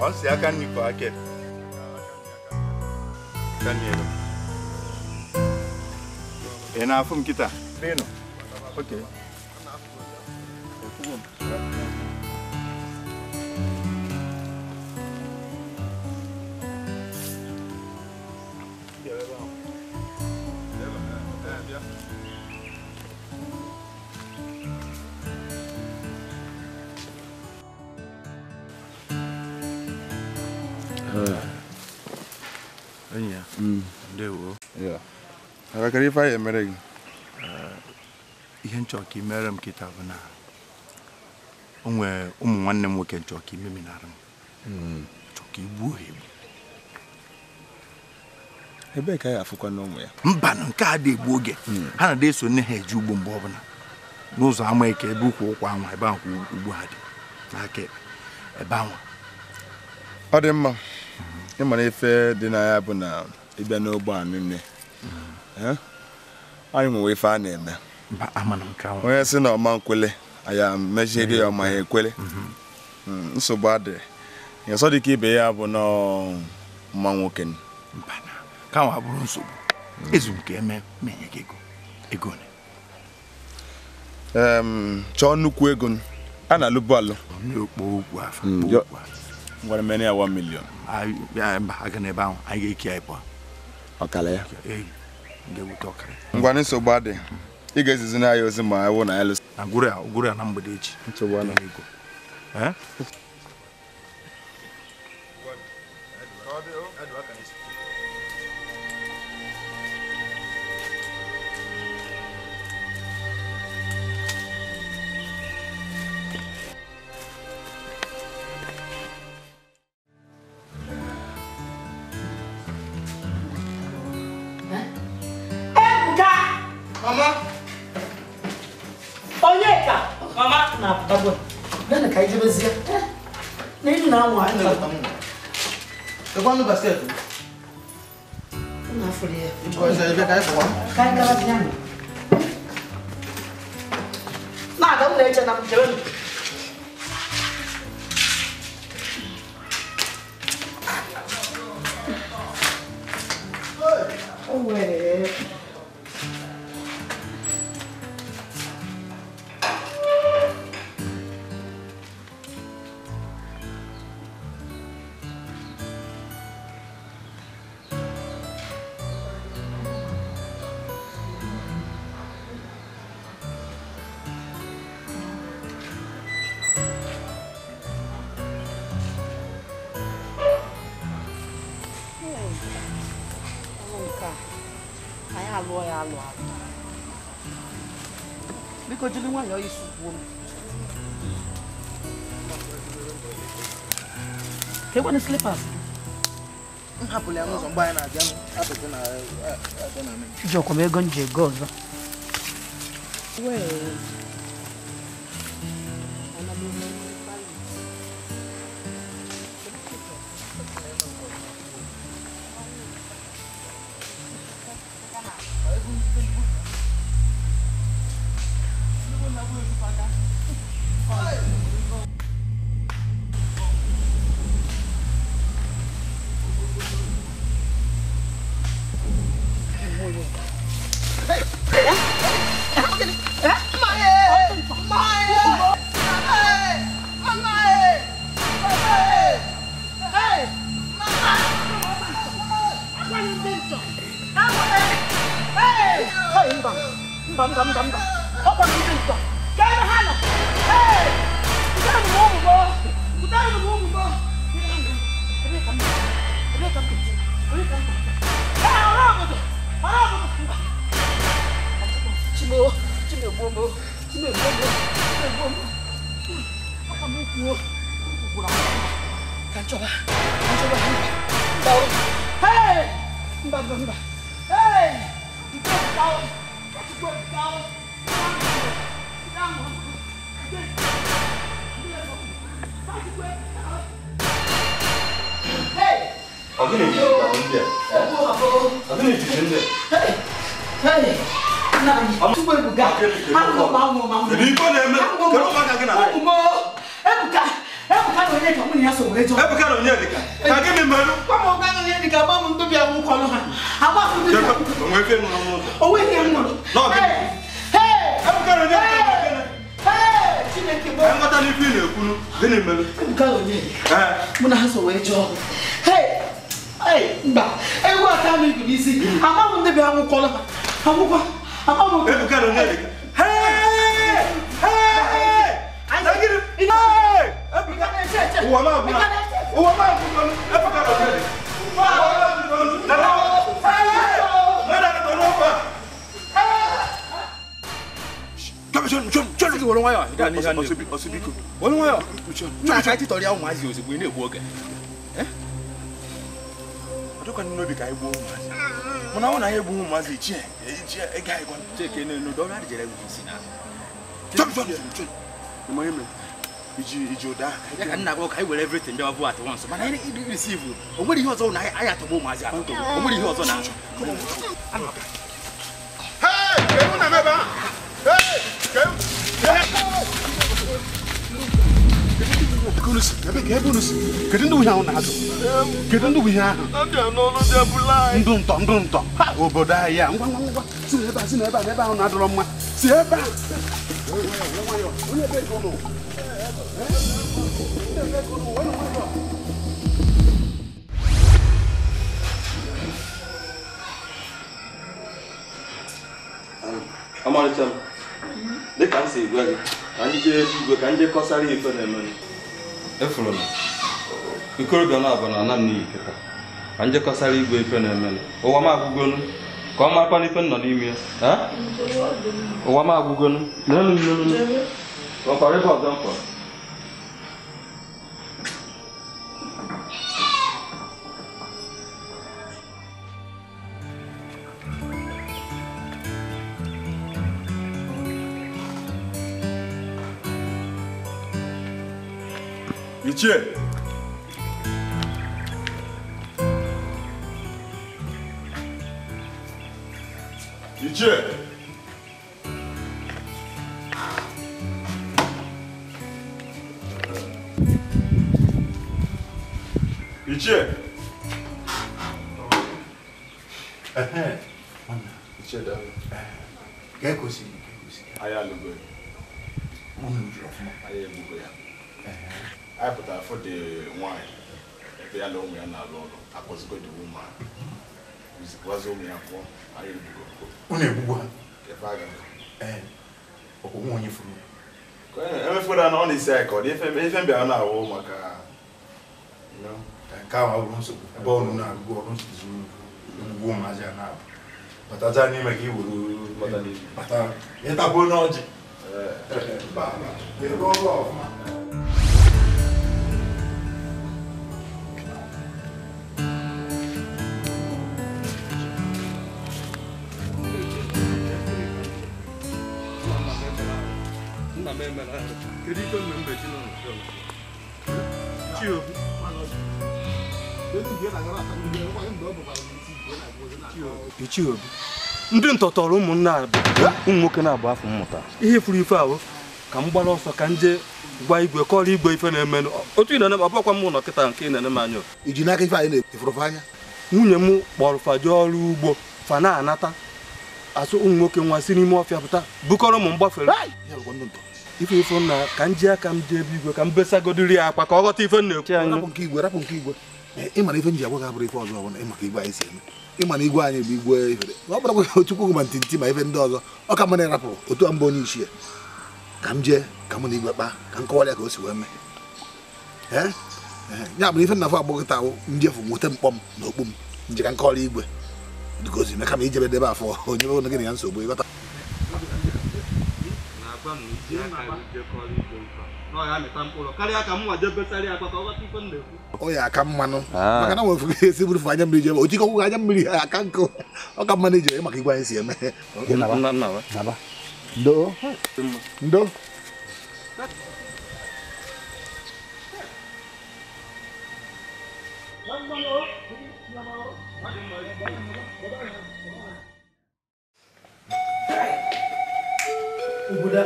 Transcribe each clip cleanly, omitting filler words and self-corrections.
Once I can make a get. Can you? Enough from Kita. Beno. Okay. Yeah. I can if I am married. Ihen choki meram kitabana. Onwe nwanne m nwoke choki meminaram. Choki buhe. Ebe ka ya afukwa n'onwe ya. Mba nke a dị egbu oge. Ha na dey so ne ha eji ugbo mgbe ọbụla. N'ụzọ ama eke ebe ukwu ụkwa anwa ebe ahụ ugbu ha dị. N'aka ebe anwa. Ọ dị mma. Ịmara ife dị na ya bụ na ịbịa n'ogbo anụ nne. Anyị nwe ife a na-eme. Mba amana m ka onye si na ọma nkwele aya mejide ya ọma ya ekwele. Nsogbu adị. Ya sọ dị ka ibe ya bụ na mma nwoke. Mba na ka nwa bụrụ nsogbu. Ezu nke eme menye gị ego ne. Chọọ nnukwu ego a na-alụbu alụ. N'okpo okwu afọ. Ngwara mene ya 1 million. Mba aga n'ebe ahụ anyị ga-eke ya ịpụ. Ọkala ya. Ga-ewute ọkara. Ngwara nsogbu adị. Ị ga-ezizi na ya ozi ma ewu na elu. Na gụrụ ya na mgbede echi. Nsogbu ana. Mama. Onyeka. Mama na pabo. Nana kai jibe zia. Na inu na amwa na tamu. Ke kwanu basket. Na fulie. Ibo za ibe kai kwa. Kai ga bazia. Na da mun eche na mjeni. Owe. Because you don't want your issue. Okay, what is slippers? I'm happy I'm not buying a jam. You come here, gun go. Well, Ebuka no Onyedika mo ni aso we jo. Ebuka no Onyedika. Ka gi mi melu. Kwa mo ga no Onyedika ba mo ndobi awu ko no ha. Aba ku di. O we fe no no. O we ni mo. No. Hey! Ebuka no Onyedika. Hey! Chineke bo. Ngota ni fi na ekunu. Gini melu. Ebuka no Onyedika. Mo na aso we jo. Hey! Hey, mba. Ewu aka mi bi isi. Aba mo ndobi awu ko no ha. Abuba. Aba mo. Ebuka no Onyedika. Hey! Ijoda. I can now go with everything they have at once. But I didn't receive you. What do you also I had to go my What do you also now? Hey! Amalicham. They can say well. And you cosari if any money. Efron. You could go now, but I'm not need. And you cosari go if any money. Oh, I'm going. Come up on if I'm not email. Huh? Oh, I'm going. No. Don't worry about them. Ichie. Ichie. Ichie. Ichie da. Kekosi. Aya lugo. Aya lugo ya. I put out for the wine. If they allow me, I was going to woman. It was only a form. I didn't go. Only if I can. Oh, you for me. For an only cycle, if I'm beyond our home, you know, and come out also a bone now, go on to woman as I now. But as I name a give you, but yet I will not. You go off, man. Ndị ntọtọrọ ụmụnne a bụ ụmụ nwoke na-agba afọ mmụta ihe furu ife ahụ ka m gbara ọsọ ka nje gwa igwe kọrọ igwe ife na-eme otu ị na-eme ọbụkwa m ụlọ kịta nke ị na-eme m anya iji n'aka ife anyị na-efuru anya nwunye m kpọrọ faje ọrụ ugbo fa na-anata asụ ụmụ nwoke nwa si n'ime ọfịa pụta bukọrọ m mgbafere ife na ka m ji aka m jee ebe igwe ka m besagodiri ya akwa ka ọ ghọta ife na-ekwu rapụ nke igwe ịmara ife nji agwa ga-abụrụ ife ọzọ ọbụla ịmaka igwe anyị si eme ịmana igwe anyị bụ igwe ifere ọ bụrụ Chukwu ma ntị ma ife ndị ọzọ ọ ka mana ịrapụrụ otu a mbụ onye isi ka m jee ka mụ na igwe kpaa ka m kọwara ya ka o si wee mee ya bụ ife nna afọ agbọghọta ahụ njefu nweta mkpọ m na okpu m nje ka m kọwara igwe dịgozi mee kama ijebe debe afọ onye bụ na gị na ya nsogbu ịghọta ọ ya aka mmanụ maka na nwefuru esi bụrụ anya mmiri jebe ojikọ kwụghị anya mmiri aka nkụ ọ ka mmanụ ije maka igwe anyị si eme ndo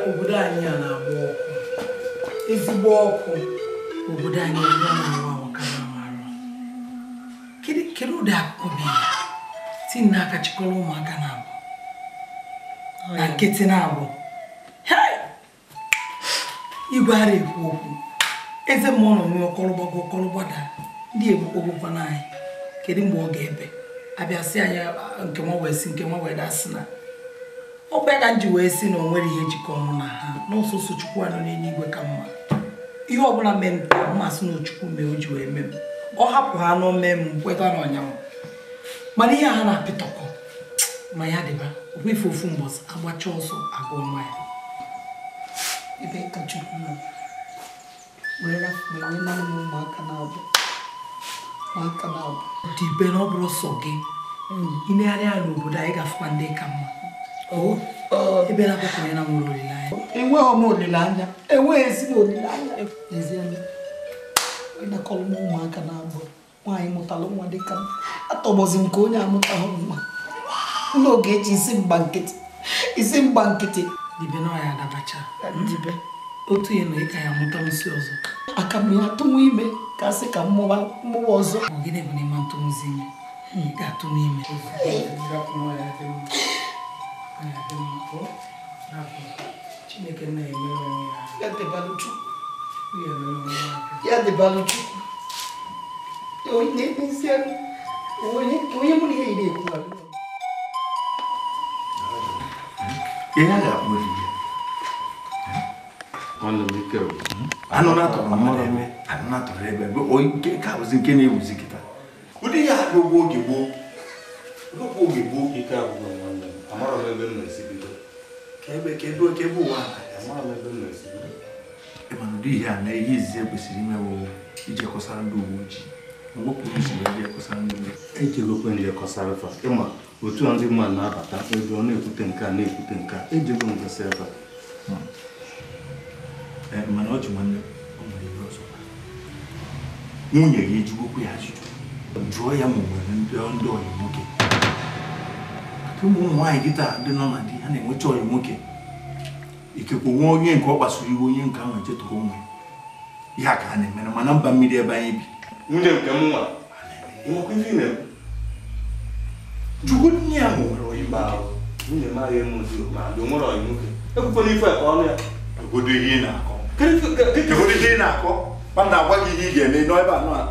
obodo anyị a na-agba ọkụ ezigbo ọkụ obodo anyị onye na-awa wakana mara kedu ụdị akụkọ bụ ya ti n'aka chịkọrọ ụmụaka na-abụ na nkịtị na-abụ igwe ara ekwu okwu eze mmụọ na onwe ọkọrọgbada ndị egbukpogokwa n'anyị kedu mgbe ọ ga-ebe abịa sị anyị nke nwa wee si nke nwa wee dasị na ọ bụ ya ka m ji wee sị na o nwere ihe njikọ ọnụ na ha n'ọsọsọ Chukwu anọ n'eluigwe ka mma ihe ọbụla mee m taa mmasị na Chukwu mee o ji wee mee m ọ hapụ ha nọ mee m kweta n'ọnyanwụ mana ihe ha na-apịtọkọ ma ya dịba okwu ife ofu mbọsị agbacha ọsọ agụ ọma ya ebe ka Chukwu nọ wee rafu wee nana m ụmụaka na-abụ dibe na ọ bụrụ sọ gị inegharị ya n'obodo anyị ga-afụkwa ndị ka mma ebe na-akwụkwọ onye na nwere olileanya enweghị m olileanya enweghị ezigbo olileanya ezienụ ịnakọrọ m ụmụaka na-abụ nwaanyị mụtara nwa dịka m atọgbọzi m ka onye amụtaghị nwa n'oge eji isi mgba nkịtị dibe na ọya adabacha dibe otu ihe na ịka ya mụta nsị ọzọ aka m ya atụnwu ime ka asị ka mmụwa ọzọ ọgịnị bụ n'ime ntụnwụzi ime ị ga-atụ n'ime Chineke na-emere ya dịbalụ Chukwu onye mụ na ihe iri ekwu ihe a ga-akpụ anụ na-atọrọ ebe nke ka bụzi nke na-ewuzi kịta ụdị ihe a n'ogbo oge gboo ike abụghị nwanne m amara m ebe m na-esi bido ka ebe ụwa amara m ebe m na-esi bido ịmana ụdị ihe a na ihe izizi kwesịrị imewo ije kọsara ndị uwe ojii wepụrụ isi wee je kọsara ndị uwe ejegokwe ndị kọsara fa ịma otu ndị mmadụ na-abata ebe ọ na-ekwute nke a na-ekwute nke a ejego nkesị ebe mana ọ ji nwanne o nwere ihe ọzọ nwunye gị ejigokwu ya ajụjụ jụọ ya ma o nwere ndị ọyị nwoke ụmụ nwaanyị kịta ndị nọ na di ha na-enwecha ọyị nwoke ikekwe nwe onye nke ọ kpasuru iwe onye nke ahụ echetụrụ onwe ya ka a na-emere mana mba mmiri ebe anyị bi nwunye nke m nwa nwekwa ife na-ekwu jụgo nne ya ma o nwere ọyị nwoke nwunye m agha eme ozi ma dị o nwere ọyị nwoke ekwukwe n'ife ka ọnụ ya obodo ihe ị na-akọ obodo ihe ị na-akọ ma na-agwa gị ihe ị ga-eme n'ebe anọ a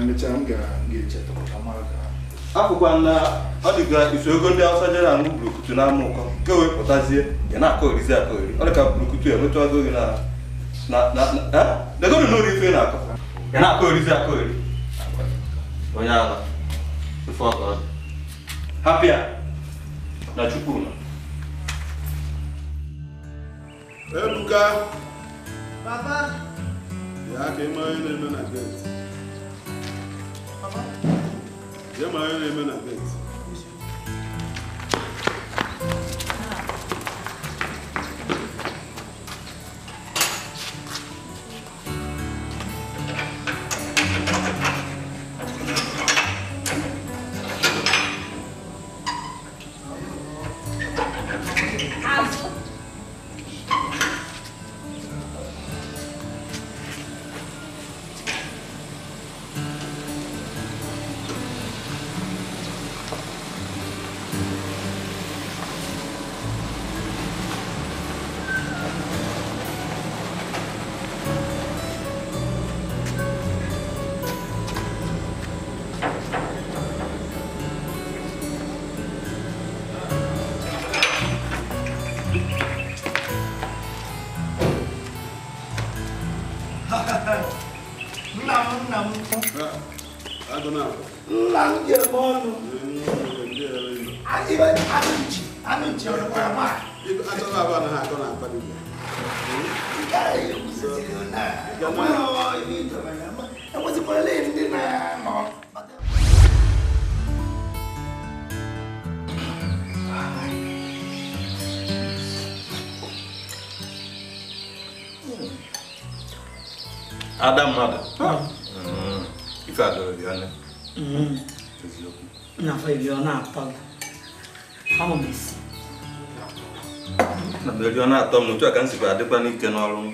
emechaa m ga-echeta akwụkwa na ọ dịga iso ego ndị Hausa jere aṅụ burukutu na ama ụkọ nke wee pụtazie ya na-akọ orizi akọ ori ọ dịka burukutu ya emetụago gị degoro n'ori ife na-akọ ya na-akọ orizi akọ ori onye ala ife ọkọ hapịa na Chukwu nọ Ebuka Papa ya ka ịma onye na-eme na gate ya ma onye na-eme na gate Adam mmadụ ife adọrọ gị anya na fa ibi ọ na-atọ gị ama m isi Na meri ọ na-atọ m otu a ka m sikwa adịkwa n'ike n'ọrụ m.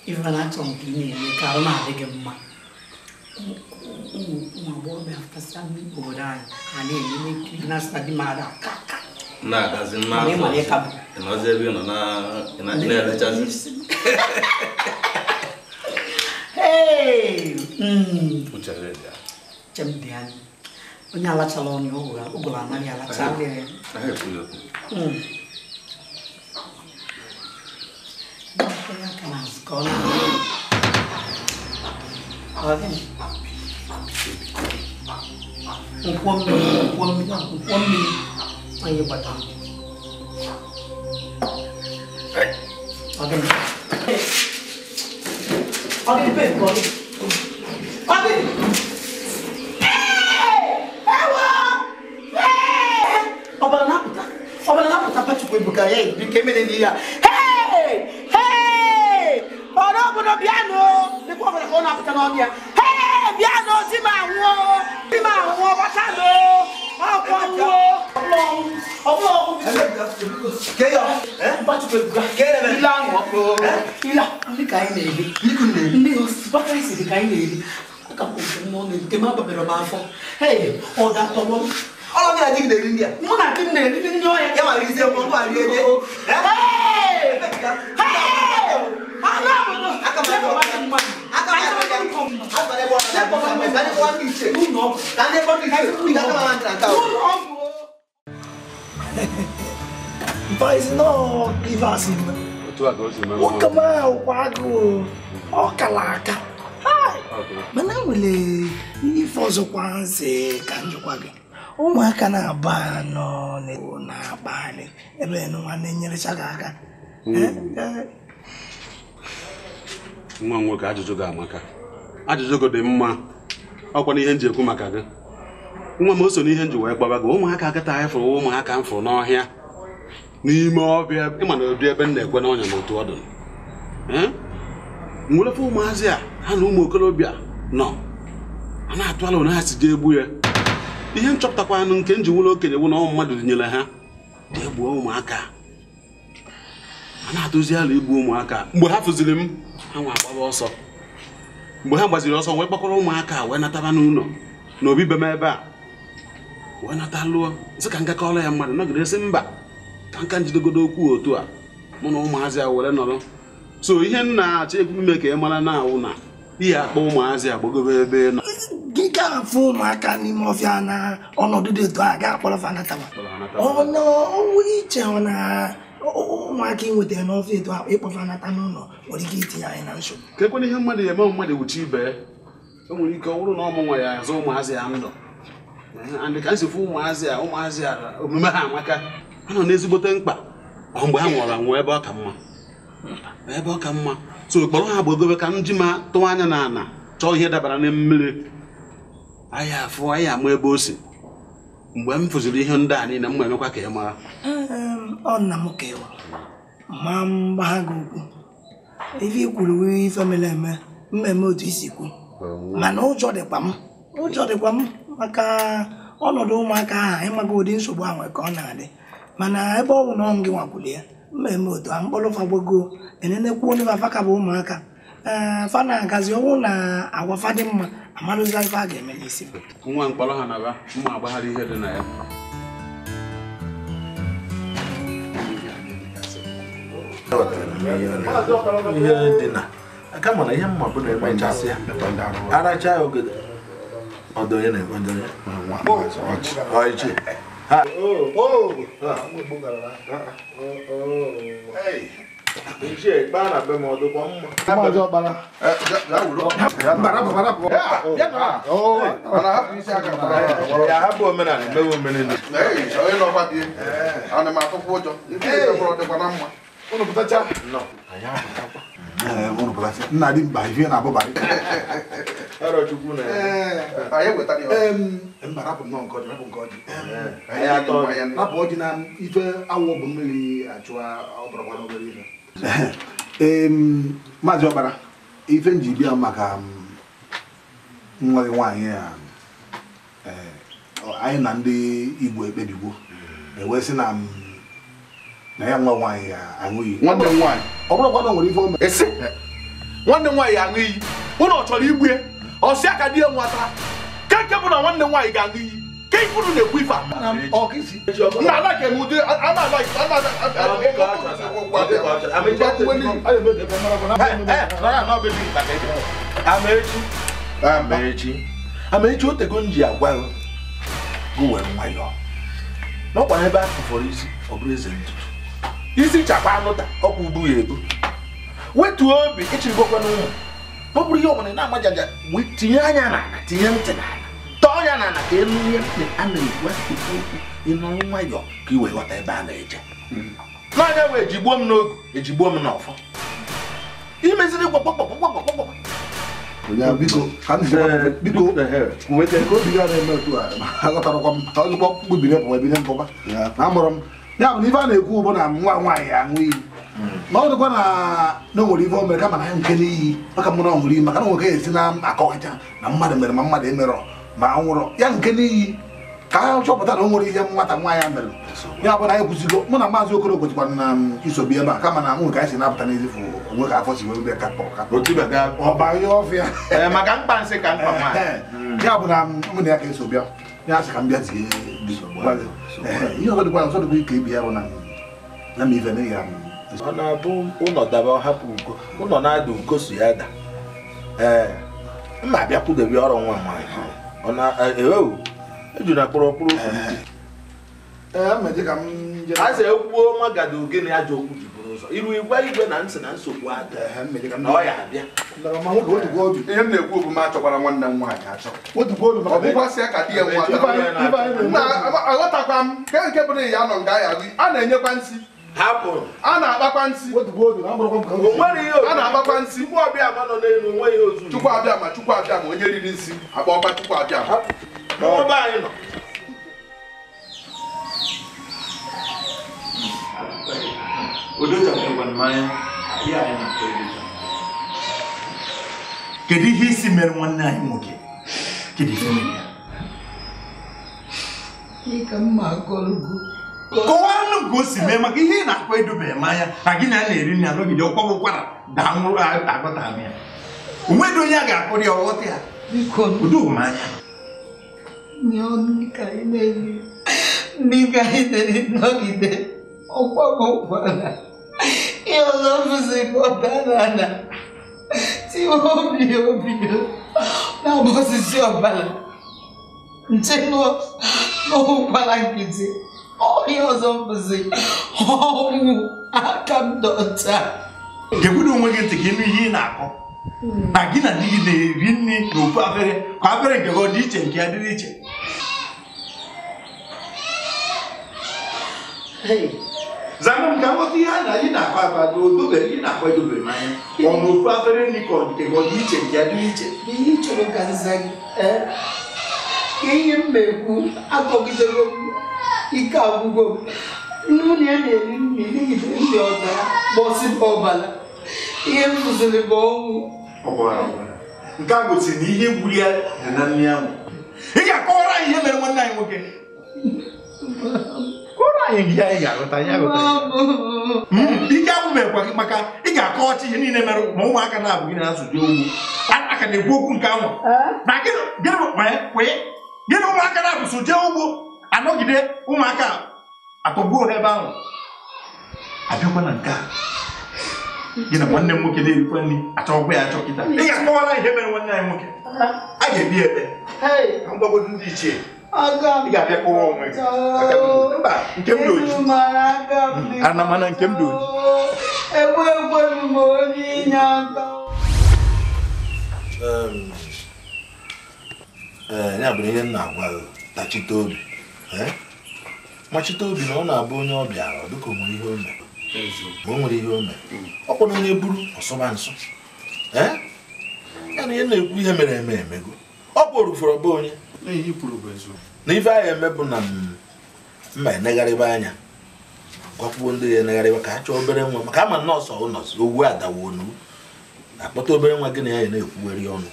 Even I don't believe me, Carol, I think him. My boy, after some go down, and then you make us study mother. Nah, that's in my name. And I said, you know, hey, which I read. Champion. When you are alone, you go on, and you are traveling. I have you. Mas não, que vacina. O camarão, o quadro, o calaca. Mas não, ele. E faz o quase, canjo quadro. O macana bano, na bane. É bem, não há nem ele chagaga. Nwa nwoke ajụjụ ga-amaka. Ajụjụ go dị mma. Ọkwa n'ihe nji ekwu maka gị. Nwa m o so n'ihe nji wee gbaba gị. Ụmụaka akịta anyị fụrụ ụmụaka m fụrụ n'ọhịa. N'ime ọbịa ịma na ụdị ebe m na-ekwe n'ọnya n'otu ọdụ. Mwerefe ụmụazị a ha na ụmụ okorobịa nọ. A na-atụ ala onye ha si jee egbu ya. Ihe nchọpụtakwa anụ nke nji nwụrụ okenye wụ na ọmụ mmadụ nyere ha. Dị egbuo ụmụaka. A na-atụzi ala igbu ụmụaka. Mgbe ha fụziri m ha nwa agbaba ọsọ. Mgbe ha gbaziri ọsọ wee kpọkọrọ ụmụaka wee nataba n'ụlọ n'obi be m ebe a wee nata lụọ sị ka ngakọrọ ya mmadụ nọgide sị mba ka nka njidegodo okwu otu a mụ na ụmụazị a were nọrọ so ihe m na-achọ ime ka ị mara na awụ na ihe akpọ ụmụazị agbagobe ebe nọ gị ga-afụ ụmụaka n'ime ọfịa na ọnọdụ dị etu a ga-akpọrọ fa nataba ọnwụ iche ọ na ụmụaka inwetara n'ọfịa etu a ịkpọfa nata n'ụlọ nwere ike itinye anyị na nsogbu kekwana ihe mmadụ ya eme mmadụ ewuchi ibe o nwere ike ọ bụrụ na ọmụ nwa ya azụ ụmụazị ya ndụ and ka nsi fụ ụmụazị a omume ha amaka ha nọ n'ezigbote mkpa mgbe ha nwụrụ anwụ ebe ọ ka mma so kpọrọ ha gbagobe ka nji ma tụwa anya na ana chọọ ihe dabara na mmiri anyị afụ anyị ama ebe o si mgbe m fụziri ihe ndị a niile m emekwa ka ị mara ọ nna m ka ịwa ma mgbagha gị ukwu ife ikwuru ife mere eme mmemme otu isi kwu mana ụjọ dịkwa m maka ọnọdụ ụmụaka ahụ ịmaga ụdị nsogbu ahụ ka ọ na-adị mana ebe ọ bụ na ọ gị nwakwuru ya mmemme otu a mkpọrọfa gbago enenekwu onye afa ka bụ ụmụaka fa na-agazi ọnwụ na agwafa dị mma amarụzi ife a ga-eme n'isi nwa mkpọrọ ha na mma agbaghara ihe dị na ya ihe dị na aka mana ihe mma bụ na emechasị ya aracha ya ogede ọdọ ya na-ekwe ndị ọchị hapụ omenala mewe omenala ana m atụkwa ụjọ nke ọbụla dịkwa na mma unu pụtacha anyị apụtakwa nna dị mkpa ihe na-abụbarị mba rapụ nnọọ nke ọjị rapụ ọjị na ife awọ bụ mmiri achụwa ọbụrụkwa n'obere ife maazị Ọkpara ife nji bịa maka nwa gị nwaanyị anyị na ndị Igbo ekpebigbo ewee sị na ya nwa nwaanyị aṅụ iyi nwanne m nwaanyị ọ bụrụkwa na o nwere ife o mere esi nwanne m nwaanyị aṅụ iyi ụnụ ọ chọrọ igbu ya ọsị aka di ya nwata nke bụ na nwanne m nwaanyị ga-aṅụ iyi ke ifuru na-ekwu ife nna ala ka enwude Amaechi otego nji agwa gị were nwayọọ n'ọkwa ebe a kụfọrọ isi ọ bụrụ eze ntutu isi chakwa anụta ọkwa ubu ya ebu wetuo obi ịchịrịgokwa n'ụmụ ọ bụrụ ihe ọbụla na-amajaja tinye anya n'ala tinye ntị n'ala tọọ ya n'ala ka elu ihe a na-ekwu okwu ịnọrọ nwayọọ ka i wee ghọta ebe a na-eje n'anya wee ejigbuo m n'oge ejigbuo m n'ọfọ imeziri gbọgbọgbọgbọgbọgbọgbọ biko weta ka obi ga na-eme otu a aghọtarakwa m ọzụkpọ kpubiri ebine mpụba na amụrụ m ya bụ na ife a na-ekwu bụ na nwa nwaanyị aṅụ iyi ma ọ dịkwa na o nwere ife o mere kama na ya nke n'iyi maka mụ na ọ ṅụrụ iyi maka na nwoke esi na akọwacha na mmadụ mere ma mmadụ emerọ ma nwụrọ ya nke n'iyi ka ha chọpụta na o nwere ihe nwata nwaanyị a mere ya bụ na anyị kwụzigo mụ na maazị Okoro kwechikwana na isobi ebe a kama na nwere ka anyị si napụta n'ezifu onwe ka afọ si wee bịa ọba ihe ọfịa maka mkpa nsị ka mkpa nwaanyị ya bụ na mụ na ya ka eso bịa ya sị ka m bịa zie ihe ọzọ dịkwa nsọ dịkwa ike ibi ya bụ na m ife na ya ọ na-abụ ụlọ daba ọ hapụ ugo ụlọ na-ada ugo so ya da mma abịa kwudebe ọrụ nwa nwaanyị ọ na-ewewu ejuna kpụrụkpụrụ aza ekwuo magada ogene ajọ okwu ji bụrụ ụzọ iru igwe na nsị na nsogbu ada na ọ ya abịa ihe m na-ekwu bụ m achọkwara nwanne m nwaanyị achọ ọ bụkwasị ya ka di ya nwa aghọtakwa m nke bụrụ ya anọ nga ya a na-enyekwa nsị a na-akpakwa nsị a na-akpakwa nsị chukwu abịa ma onye riri nsị akpọkwa chukwu abịa n'ọba anyị nọ kedu ihe isi mere nwanne anyị nwoke kedu ife mere ya kọwanụ ka o si mee maka ihe ị na-akwa edobeghị m anya na gị na na-eri nri anọgide ọkwa ụkwara daa nwụrụ agọta m ya onwedị onye a ga-akụrụ ya ọghọta ya udo m anya ndị ka anyị na-eri nọgide ọkwara ihe ọzọ bụzi ọbara tiwe obi na-agba osisi ọbara nche n'ụkwara nkịtị ọhịa ọzọ bụzi ọnwụ aka m dọta gebudo onwe gị ntị ka ịnụ ihe ị na-akọ na gị na di gị na-eri nri n'ofu afere ka afere nke gị ọ dị iche nke ya dịrị iche zanụ m ka nghọta ihe a na anyị na-akọ akọ odobeghị ị na-akọ edobeghị m anya ọ na ofu afere nri ka ọ dị iche nke ya dịrị iche ihe ị chọrọ ka nza gị ka ihe m na-ekwu akọgidego m ike agwụgo m n'ụlọ ya na-eri nri n'igide ndị ọbara gbọsị ọbara ihe m kụziri bụ ọnwụ nke a gosiri na ihe gburu ya dị na nri ahụ ị ga-akọwara anyị ihe mere nwanne anyị nwoke kọrọ anyị gị anyị ga-aghọta ya ike agwụbeghịkwa gị maka ị ga-akọwacha ihe niile mere ma ụmụaka na-abụ gị na-asụju ogwu aka na-ekwu okwu nke ahụ na gịnị ụmụaka na-abụ soje ugbo anọgide ụmụaka atọgbuo ha ebe ahụ abịakwa na nke a gị na nwanne m nwoke na-erikwa nri achọkwa ya achọ kịta ị ga-akọwara ihe mere nwanne anyị nwoke a ga-ebi ebe ka mgbagodo ndị ichie ị ga-abịa kọwa onwe gị mba nke m doji ana mana nke m doji ya bụrụ ihe m na-agwa gị tachite obi machite obi na ọ na-abụ onye ọbịa ọ dịka onwe ihe o mere ma o nwere ihe o mere ọ kpọrọ onye buru ọsọba nsọ ya na ihe na-ekwu ihe mere eme emego ọ kpọrọ ụfọrọ be onye na ife anyị eme bụ na mma enegharịba anya gwakwuo ndị ya enegharịba ka a chọọ obere nwa maka ama nọọsụ ụnọsụ owu adawo onu akpọta obere nwa gị na ya na-ekwuweri ọnụ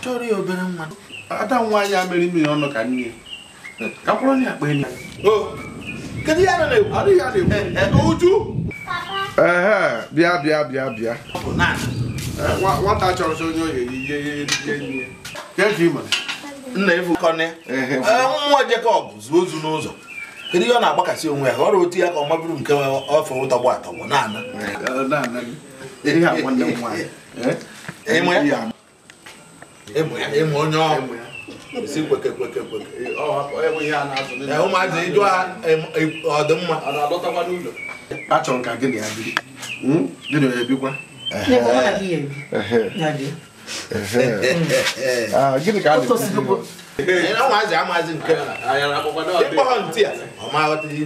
chọrọ ya obere nwa ada nwa ya mere ime ọnụ ka nne ka kwụrụ ya akpa enyi kedu ya na-ekwu adịghị ya na-ekwu uju bịa nwata chọrọ sọ onye oyi ihe nna ifukọne mmụọ Jekọb zuo ozu n'ụzọ kedu ihe ọ na-agbakasị onwe ya ka ọ rụọ otu ya ka ọ mabụrụ nke ọfọ ụtọgbọ atọgbọ na-ana ịmụ onye ọrụ isi kweke ụmụazị ịjụ ọdịmma achọrọ ka gị na ya biri gị na ya ebikwa gịnị ka a ụmụazị amaazị nke ịkpọghọ ntị a ọ ma aghọta ihe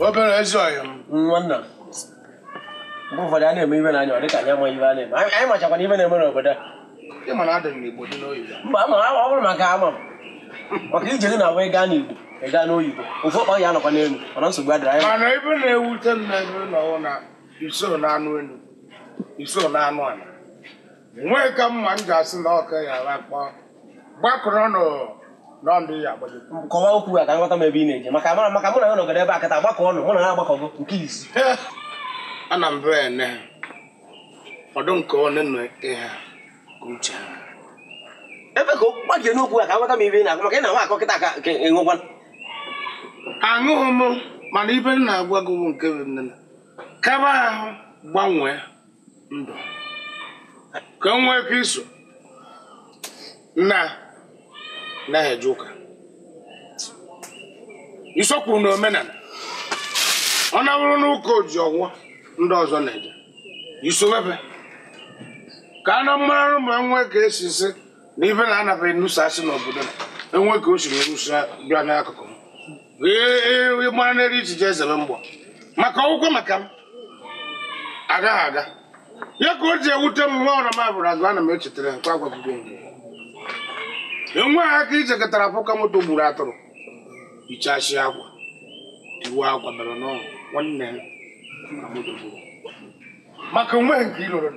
obere ezi ọyị nwanna mgbe ụfọdụ a na-eme ibe n'anya ọ dị ka anyị amaghị ibe a na-eme anyị machakwana ibe na-eme n'obodo ị mana adị m n'Igbo dị n'oyibo mba ama ọ bụrụ maka ama maka ije gị na-abụ ịga n'Igbo ịga n'oyibo ofu ọkpa ya nọkwa n'elu mana nsogbu adịrị anyị mana ebe na-ewute m na ebe nọwụ na iso na anụ elu iso na anụ ala nwee ka mma m ji asị na ọka ya akpọ gbakọrọ n'ọndụ ya agbaji kọwaa okwu a ka nghọta m ebe ị na-eje maka mụ na ya nọgara ebe a kata gbakọ ọnụ mụ na ya agbakọgo nke izi ana m be ene ọdụ nke one nọ ihe ka uche ha ebe ka gbagie n'okwu a ka nghọta m ebe ị na-agụ maka ị na-nwa akọ kịta ka enwekwa aṅụghị m mana ibe m na-agwa gị nke bụ nne kaba ahụ gbanwee ndụ ka m nwee ka iso na-eje ụka isokwu na omenala ọ na-abụrụ n'ụka oji ọgwụwa ndị ọzọ na-eje isowebe ka a na mmarụ ma enwe ka esi si na ibe na-anabeghị nusa asị n'obodo na enwe ka o siri nusa bịa n'akụkụ m mara na-eri ichiche ezebe mgbọ maka ọgwụkwọ maka m agaghị aga ya ka o ji ewute m nwa ọra m abụrụ agụ ana m echetara nkwa agwagigo enweghị aka ijekọtara pụka moto gburu atụrụ ichachi akwa iwu akwa mere n'ọrụ nwanne na moto gburu maka onwe nke ịlụrụ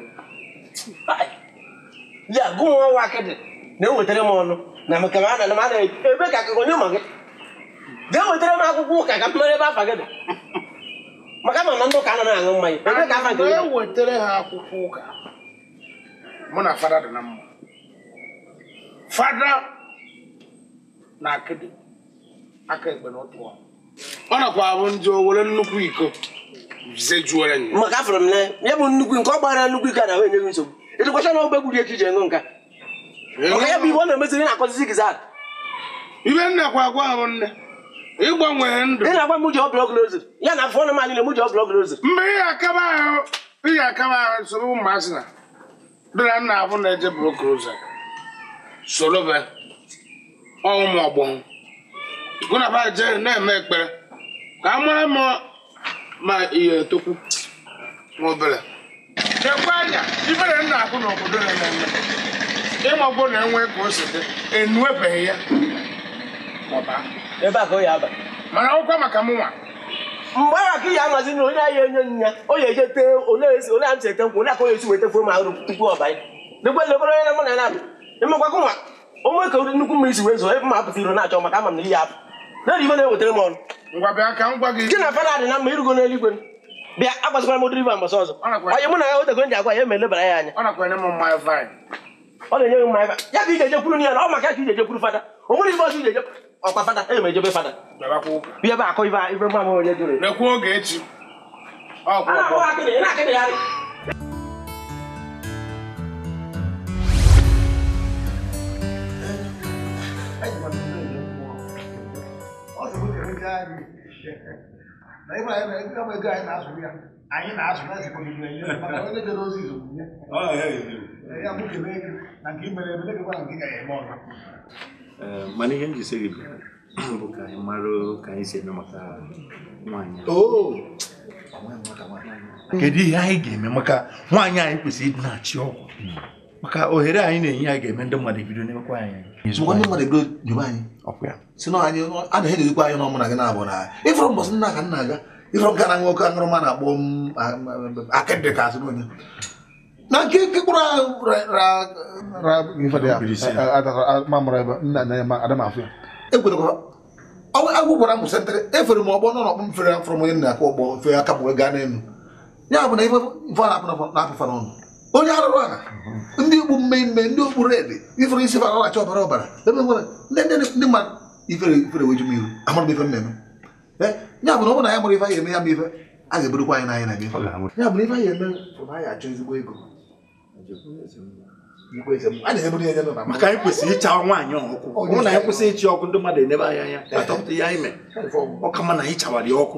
ya gụ nwa nwa akịdị na-ewetara m ọnụ na maka ma ana m ebe ka akụkọ onye ma gị ga-ewetara m akwụkwọ ụka ka m mara ebe afa gị dị maka ma na ndị ụka anaghị aṅụ mmanya ebe ka afa nke ewetara ha akwụkwọ ụka mụ na fada dị na mma fada na akịdị aka ekpe n'otu ọ nakwa abụ ndị o were nnukwu iko zejuore nye maka afọrọ m na ya bụ nnukwu nke ọ gbara nnukwu iko a na-ahụ enyeghị nsogbu ịdịkwacha na ogbe gburu eke iji ṅụ nka maka ya bụ ibe ọ na-emeziri na-akọzizi gị zaa ibe nnakwa agwa ahụ nne ịgbanwere ndụ ị na-agwa m ji ọbụla ọgụrụ oziri ya na afọ na mali na m ji ọbụla ọgụrụ oziri mgbe ihe akaba ahụ soro ụmụazị na dịra nna abụ na-eje bụ oke ụzọ soro be ụmụ ọgbọnwụ gụnaba je na-eme ekpere ka a mara ma ihe etokwu n'obere ekwe anya ibere nna akụ n'obodo na-eme ịmagbo na-enwe ka o si dị enuebeghị ya ebe a ka o ya aba mana akwụkwọ maka m nwa mgbe ahụ ka ya amazi na onye ahịa enye nya o ya eje tee ole a ntị ete nkwụ onye aka onye esi weta fuo ma arụ tupu ọ banye lekwe lebere onye na mụ na ya na-abụ ịmakwakụ nwa onwe ka nnukwu mmiri si wee zoo ebe ma apụta iro na-achọ maka ama m na ihe apụ na ibe na-ewetara m ọnụ ngwa bịa ka m gwa gị gị na fada dị na mma irugo n'eluigwe bịa agbazikwara m odiriva mbọsị ọzọ onye mụ na ya otego nji agwa ya eme lebara ya anya ọ nakwa enye m mmanya vaịn ọ na-enye m mmanya ya ka ị ga-ejekwuru ya na ọ maka ka ị ga-ejekwuru fada o nwere ibe ọzọ ị ga-eje ọkwa fada e ejebe fada bịa ebe akọ ibe mma m onye jụrụ nekwu oge echi na ịbara ya na ego anyị na-azụ ya anyị na-asụ na ezikọ gị maka onye jere ozi izu ya bụ kele gị na nke imere ebe dịkwa na nke ga-eme ọzọ mana ihe njisi gị bụ ka anyị mara ka anyị si eme maka nwaanyị kedu ihe anyị ga-eme maka nwaanyị anyị kwesịrị ịdị na-achị ọgwụ maka ohere anyị na-enye ya ga-eme ndị mmadụ bido n'emekwa anyị ndị mmadụ bido nyoba anyị si na anyị a na-ehedezikwa anyị n'ọmụ na gị na-abụ na ịfụrụ mbọsị nna ka nna aga ịfụrụ nka na nwoke aṅụrụma na-akpọ m akịdị ka asị n'onye na nke kpụrụ agwụ gwara m sentrị efere m ọgbọ nọ n'ọkpụ m fere afọrọ m onye na-akụ ọgbọ fere aka m wee gaa n'elu ya bụ na ife na-apụfa n'ọnụ onye arụrụ ala ndị okpu mmemme ndị okpu redi ifere isi fara ọracha ọbara ọbara ebe nwere ndị mmadụ ifere weju m iru amara m ife mmemme ya bụ na ọ bụ na ya mara ife anyị eme ya bụ ife a ga-eburukwa anyị n'anya na eme ya bụ na ife anyị eme bụ na anyị achọ ezigbo ego maka anyị kwesịrị ịcha nwaanyị ọkụ ọ na anyị kwesịrị ịchị ọkụ ndị mmadụ enebe anyị anya atọpụta ya ime ọ ka ma na anyị chawara ya ọkụ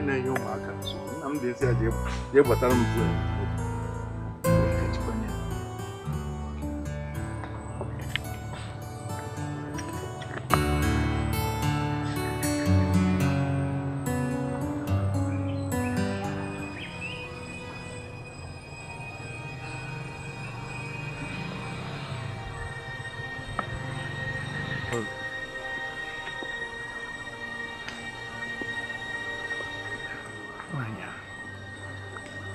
na-enye ụmụaka nna m ga-esi aja jee gbatara m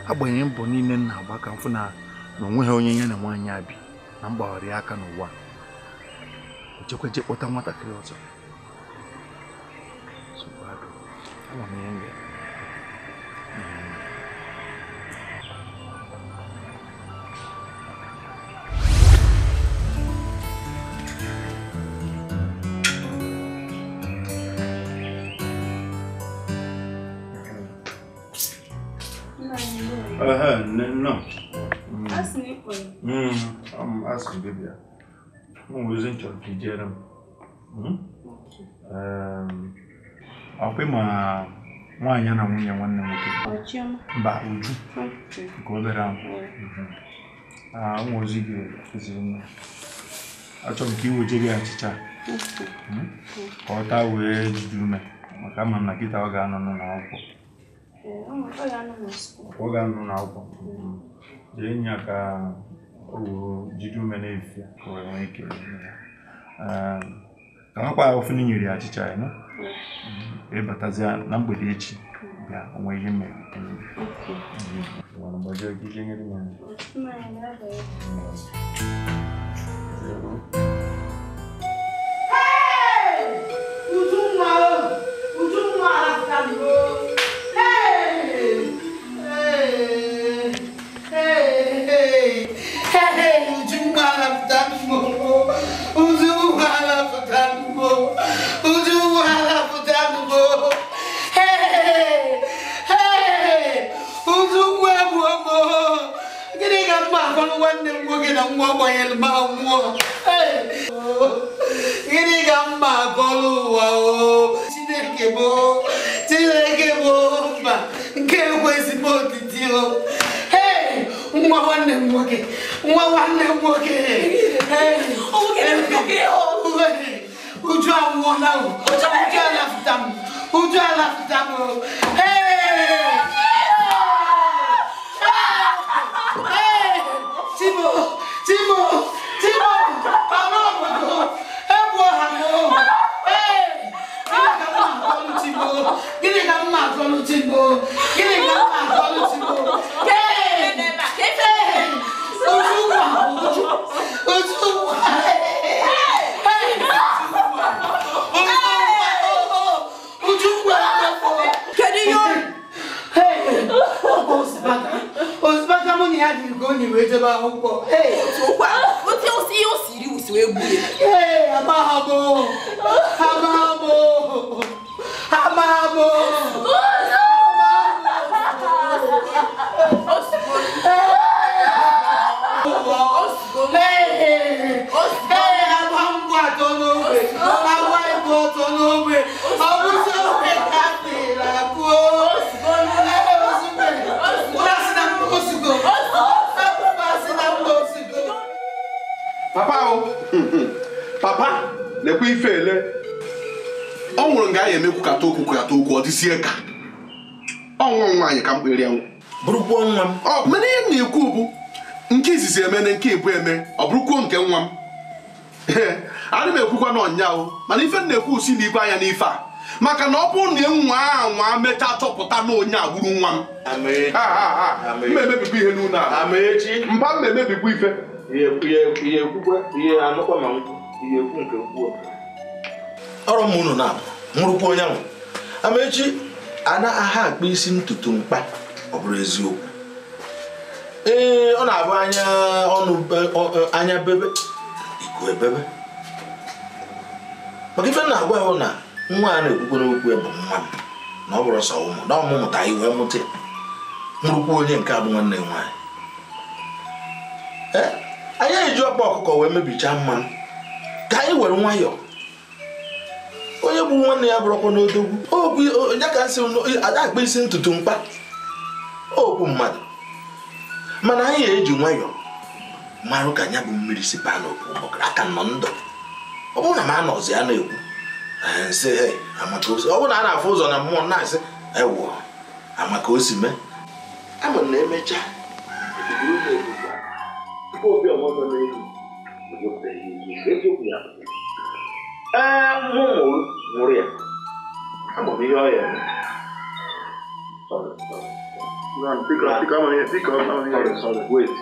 agbanyeghị mbọ niile m na-agba ka mfụ na onweghị onye ya na nwaanyị abi na mgbaghara aka n'ụwa o jekweje kpọta nwatakịrị ọzọ no. Ask me for I'm asking baby. I wasn't sure to get him. I'll pay my one yana one name. But would you go around? I was eager. I told you would you chat. Or that way, do me. I come and like it our gun on our Ogan na upo. Jenya ka jidume na efia ko enwe ike. Ka kwa ofuni nyiri achicha no. Batazia na mgbede echi bia onwe ihe mere. Wana mojo gije ngiri mani. Hey! Ujumwa afkalibo. Hey, nwere nga ya emekwukata okwu ọ dịsie ka ọnwa nwaanyị ka mkpere ya bụrụkwuo nwa m. Mana ihe m na-ekwu bụ nke izizi eme na nke ibu eme ọ bụrụkwuo nke nwa m. Adị m ekwukwa na ọnyaahụ mana ife m na-ekwu si n'ikwe anya n'ife a maka na ọ bụrụ na nwa mechaa chọpụta na onye agburu nwa m mma emebikwa ihe n'ụlọ a mba m na-emebikwa ife ihe ekwukwe ihe anụkwa ma nkwụ ihe ekwu nke kwuo ọrụ m unu na nwụrụkwa onye ahụ Amaechi ana aha akpa isi ntutu mkpa ọ bụrụ eziokwu ọ na-abụ anya bebe iku ebebe maka ife na-agwa ahụ na nwa a na-ekwukwe n'okwu bụ nwa m na ọ bụrụ sọ ụmụ na ọmụmụta iwe mụta nwụrụkwa onye nke abụ nwanne nwaanyị anyị eji ọkpa ọkụkọ wee mebichaa mmanụ ka anyị were nwayọọ onye bụ nwanne ya bụrụkwa n'odogwu okwu onye ka nsị ada akpa isi ntutu mkpa okwu mmadụ mana anyị eji nwayọọ marụ ka anya bụ mmiri si baa n'okwu aka nọ ndụ ọ bụrụ na m anọzi ya na-ekwu nsị amaka osi ọ bụrụ na a na-afụ ụzọ na mmụọ na-asị ewo amaka osi mee ama na emechaa obi ọmọdụ na-eji nwụrụ ya ama m ihe ọ ya eme wait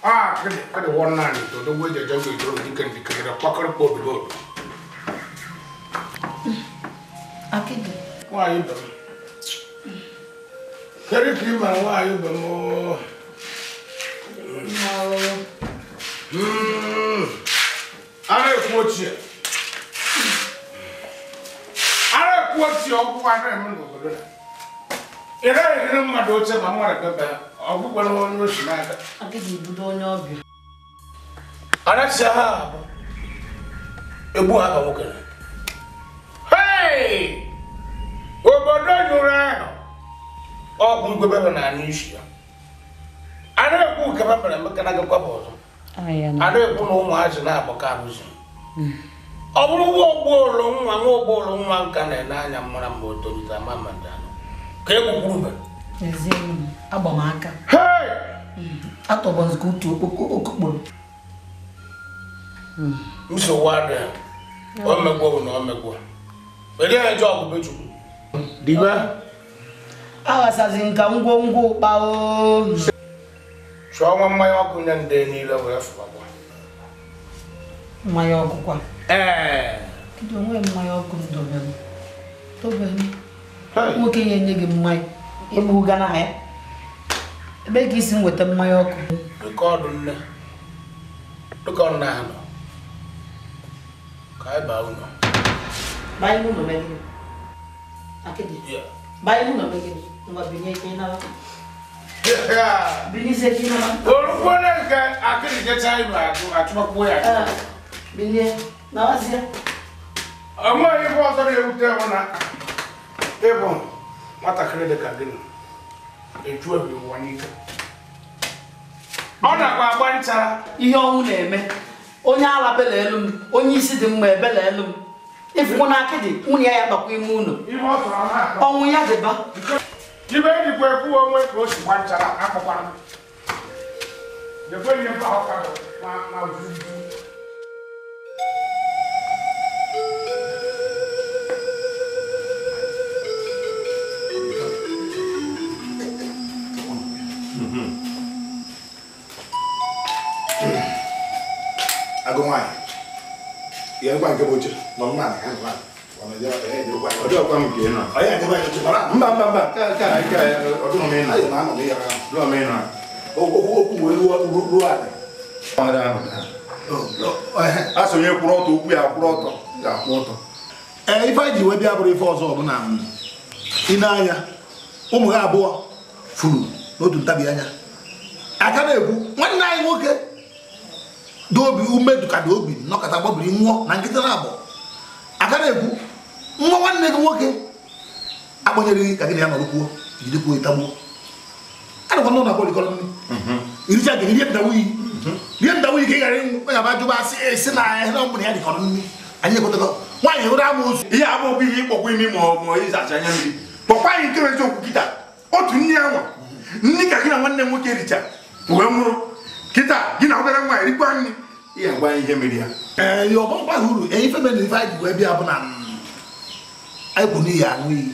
Kada wannan ne to don waje jago ito dikan da pakar ko bigo. Akidi. Wa yi ba. Kare ki ma wa yi ba mo. Ara ko ci. Ara ko ci o ko ara mun go do. Ira ira ma do ce ma mo ra ba. Ogu ko no no shi na ga. Akidi budo onye obi. Ara ci ha. Ebu ha ba mo kana. Hey! Obodo nyura. Ogu go be na ni shi ya. Ara ku ka ba bara me kana ga kwa bo. Ada ebu no mu aje na aboka abuzi. Oburu wo gboro nwa nwa gboro nwa nka na anya mmara mbo tolita mama ndano. Ka egwuru be. Ezeni agbamaka. Hey! Atọbọnzụ ka otu okokporo. Mso wade. O megwo na o megwo. Wede eje ọgụ be chukwu. Diba. Awasazi nka ngwongwo pa o. Chọọ nwa mmanya ọkụ nye ndị niile wee fụbakwa. Mmanya ọkụ kwa. Kedu onwe mmanya ọkụ ndobere? Tobere. Nwoke ya enye gị mmanya. Egbuga na ya. Ebe ka isi nweta mmanya ọkụ? Rekọdụ nne. Rekọdụ na ha nọ. Ka anyị baa ụlọ. Baa ilu nọ megide. Akidi. Baa ilu nọ megide. Ngwa binye ike na Binise kina ma. Orukwana ka akiri jecha iba atuma kuya. Binye na wazia. Ama ibo ọsọ na-ewute na ebo nwatakịrị dị ka gịnị. Eju ebi ụwa n'ike. Ọ na-agba agba ncha ihe ọnwụ na-eme. Onye ala bela elu m, onye isi dị mma ebela elu m. Ifukwu na akịdị, nwunye ya bakwa ime ụlọ. Ọnwụ ya dịba. Ibe ni kwe ku onwe ko si wanchara akpakwa. Je kwe ni fa hoka na uzu. Agomai. Ya kwa ngeboje. Mama na ha. Ọjọ́ ọ̀pá mi kìí náà. Ọ̀yá ìjọba ìjọba ìjọba. Mbà. Ká ọdún mi náà. Ayọ̀ náà nọ̀ mí yàrá. Ọdún mi náà. Okùn wo lu àlẹ́. Ọ̀dà àmì. Asọ̀nyẹ kwụrụ ọtọ, okwu ya kwụrụ ọtọ. Ya kwụ ọtọ. Ife anyị ji wee bịa bụrụ ife ọzọ ọbụla ị na-anya ụmụ ha abụọ furu n'otu ntabi anya. Aka na-ekwu nwanne anyị nwoke dị obi ume duka dị obi nọkọta gbabiri nwụọ na nkịta na-abụ. Aka na-ekwu nwa nwanne gị nwoke akpọnyere gị ka gị na ya nọrọkwuo jidekwuo ịtagbuo. Anụkwa n'ụlọ na-akpọ rikọrọ nri. Iricha gị rie ndawuyi ka ị ghara ịnwụ onye abụ ajụba asị na ahịa na ọmụrụ ya rikọrọ nri. Anyị ekwetago nwaanyị hụrụ amoosu. Ihe abụọ bụ ihe ịkpọkwa imi ma ọ ịzacha anya mmiri. Kpọkwa anyị nke eziokwu kịta. Otu nne ya nwa. Nni ka gị na nwanne m nwoke richa. Wee nwụrụ. Kịta gị na obere nwaanyị rikwa nri. Ihe agwa ihe mere ya. Ọ bụkwa uru ife mere ife anyị ji wee bịa bụ na anyị kwụ n'ihi aṅụ iyi.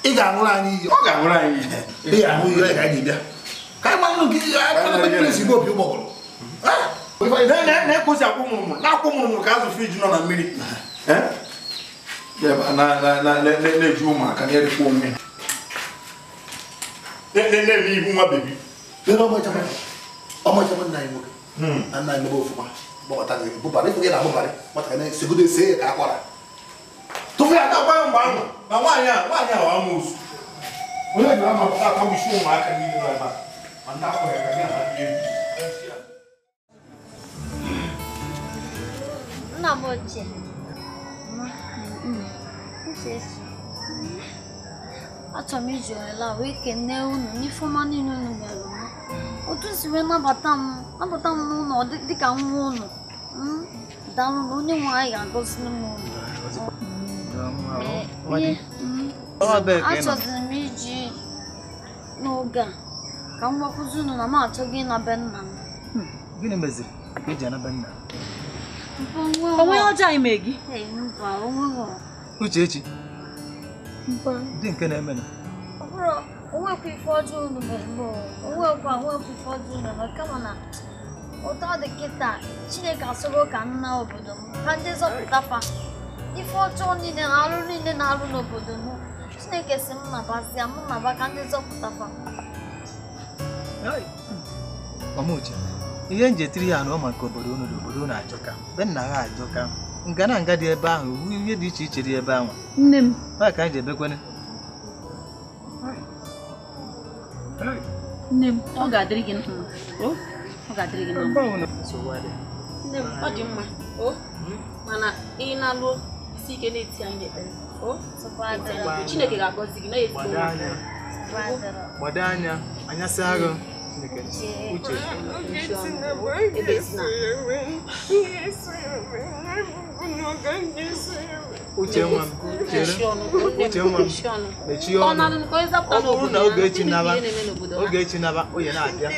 Ị ga-aṅụrụ anyị iyi. Ọ ga-aṅụrụ anyị iyi. Ị ga-aṅụ iyi ka anyị ji bịa. Ka anyị manụ gị akpọrọ esi bụ opi ụgbọgọrọ. Na-ekozi akwụ mụrụmụrụ. Na-akwụ mụrụmụrụ ka azụ friji nọ na mmiri. Na-eji ụmụaka na-erikwa onwe. Na-eme ihu nwa bebi. Ọmọchama nna anyị nwoke. Na nna anyị mebe ofụma. Gbọgbata gị bụbara ife gị na-agbụbarị nwata gị na-esegodo ese ka akwara. Tupu ya ga-agba mgbe ahụ na nwaanyị ahụ amoosu. Onye ji ama akpagbusi ụmụaka niile nọ ebe a. Ma ndị akwụghị ka gị na ha dị egwu. Nna m ochie. Achọrọ m iji ohere a wee kene unu n'ifeọma niile unu mere m. Otu si wee nabata m n'ụlọ dịka nwa unu. Daalụ na onye nwe anyị ga-agọzi m unu. Achọziri m iji n'oge a ka m gwakwụzi unu na m achọghị ịnabe nna m. Gịnị meziri ka eji anabe nna? Onwe ọjọọ ime gị? Mba, onwe Uchechi. Dị nke na-eme na. onwekwa ife ọjọọ unu mere m onwekwa ife ọjọọ unu mere kama na ụtọ dị kịta Chineke asọgo ka nna obodo m ka ndị zọpụta fa ife ọjọọ niile na arụ niile na-arụ n'obodo m Chineke si m nabazia m naba ka ndị zọpụta fa Ọmụchi ihe njetiri ya na ọ maka obodo unu ajọka be nna ha ajọka nga na nga dị ebe ahụ ihe dị iche iche dị ebe ahụ nne m ọ ka anyị ji ebekwane nne m ọ ga-adịrị gị mma ọ ga-adịrị gị mma nne m ọ dị mma mana ị na-alụ isi ike na-eti anyị ekpere Chineke ga-agọzi gị na gbado anya anyasị agụ Uche Uche nwa m mechie ọnụ ọ bụrụ na Ogechi naba onye na-abịa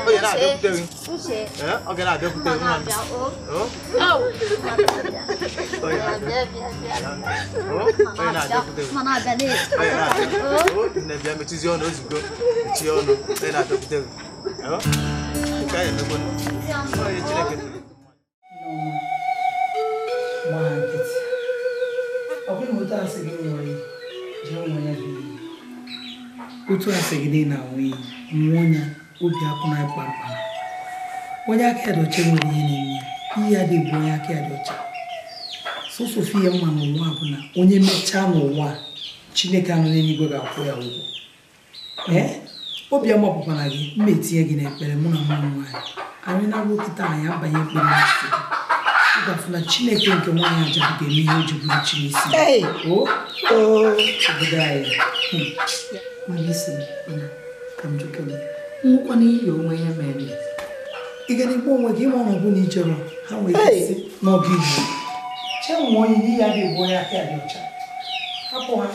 bịakwute gị ọ ga na-abịakwute gị nwa m na-abịa mechizie ọnụ ozugbo mechie ọnụ onye na-abịakwute gị nke anyị emekwana onye Chineke otu asị gị nwere jee nwa ya bụ otu asị gị dị na nwunye nwụnya obi akụ na kpamkpam onye aka ya dị ọcha nwere ihe na-eme ihe ya dị bụ onye aka ya dị ọcha sọsọfị ya nwa n'ụwa bụ na onye mechaa n'ụwa Chineke anụ n'eluigwe ga-akwụ ya ụgwọ obi amapụkwana gị mma etinye gị n'ekpere mụ na nwa nwaanyị anyị na-abụ kịta anyị abanye ekpere n'isi ịgafu na Chineke nke nwaanyị aja ga-eme ihe o ji bụrụ chi n'isi obodo anyị mana isi ka m jụke m nwụkwana iyi onwe ya mere ị ga na-egbu onwe gị ịma ọnọdụ na ijọrọ ha nwere isi n'ọgụ Igbo chenwe onye ihe ya ga-egbu onye aka dị ọcha hapụ ha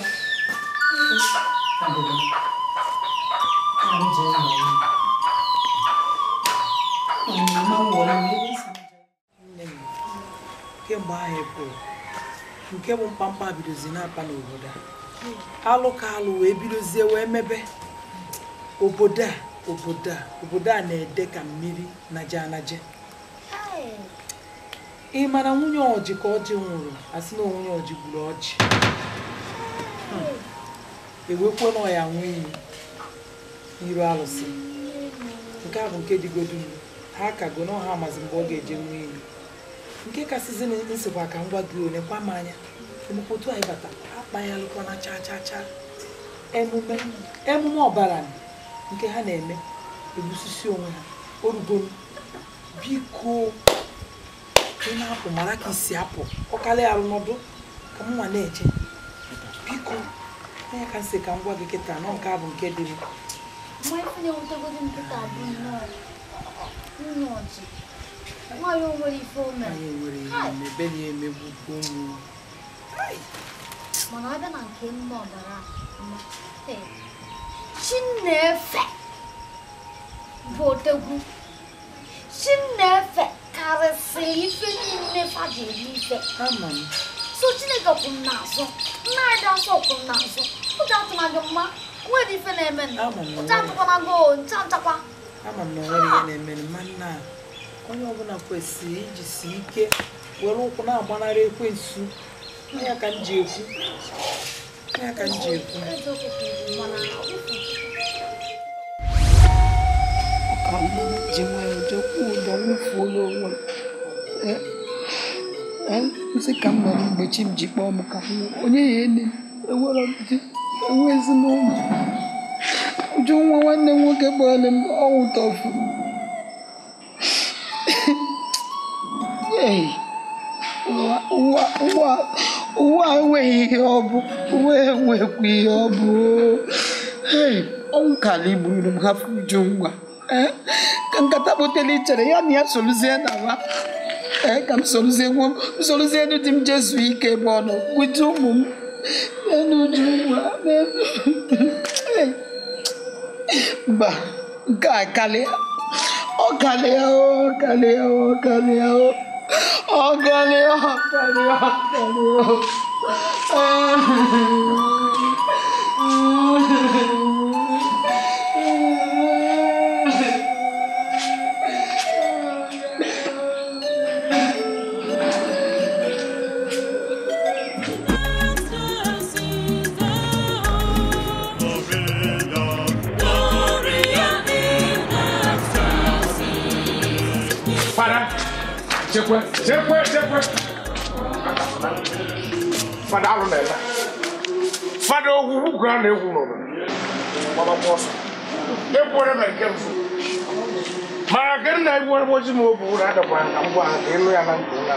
kemgbe anyị pụrụ nke bụ mkpamkpa bidozi na-apa n'obodo a alụ ka alụ wee bidozie wee mebe obodo a na-ede ka mmiri naje anaje ị mara nwunye ọjị ka ọjị nwụrụ asị na nwunye ọjị gburu ọjị ewekwe na ọya nwunye iru alụsị nke a bụ nke dịgodu ha kago na ọha amazi mgbe ọ ga-eje nwunye nke kasịzi nsịkwa ka ngwa gị one kwa m anya emekwotu anyị bata akpa ya alụkwana cha emume ọbara nke ha na-eme egbusisi onwe ha orugo biko ị na-apụ mara ka isi apụ ọkalị arụ n'ọdụ ka m nwa na-eje biko onye ka nsị ka m gwa gị kịta nọ nke a bụ nke dị nwaanyị onwere ife ome ebe na-emegbu ụmụ mana ọ bịa na nke emume ọbara Chinefe bụ otegwu Chinefe karịsịrị ife niile faji eme ife so Chineke kwụ n'azụ nna anyị dị asọ kwụ n'azụ ụjọ atụna gị mma nwere ife na-eme ụjọ atụkwana gị nchakwa ama m na nwere ihe na-eme ma nna onye ọbụla kwesịrị ijisi ike were ụkwụ na-agbanarị ekwensu ya ka m ji ekwu ji nwayọ jekwa ụdọ nwụfuola onwe nsị ka m nọrọ mgbe chi m ji kpọọ m ka onye ya enwere di enwe ezinụlọ ụjọ nwa nwanne m nwoke kpọọle m ọnwụ tọfuru ụwa enweghị ihe ọ bụ ụwa enwekwa ihe ọ bụ ọnwụ kala igburu m hafụ uju ngwa ka nkata kpotele ichere ya na ya soluzie na wa ka m soluzie enu di m jezu ike ebe ọ nọ gwute ụmụ m n'enu uju ngwa mba nke a kalịa ọ kalịa Chekwe. Fada alụ na-eme. Fada ogwugwu ka a na-egwu n'obodo. Gbaba ọsọ. Ekwere m nke mfu. Mara ka nna egwu ụbọchị m obu ụra adakwa ka ngwa ahụ ka ịlụ ya na ntụ na.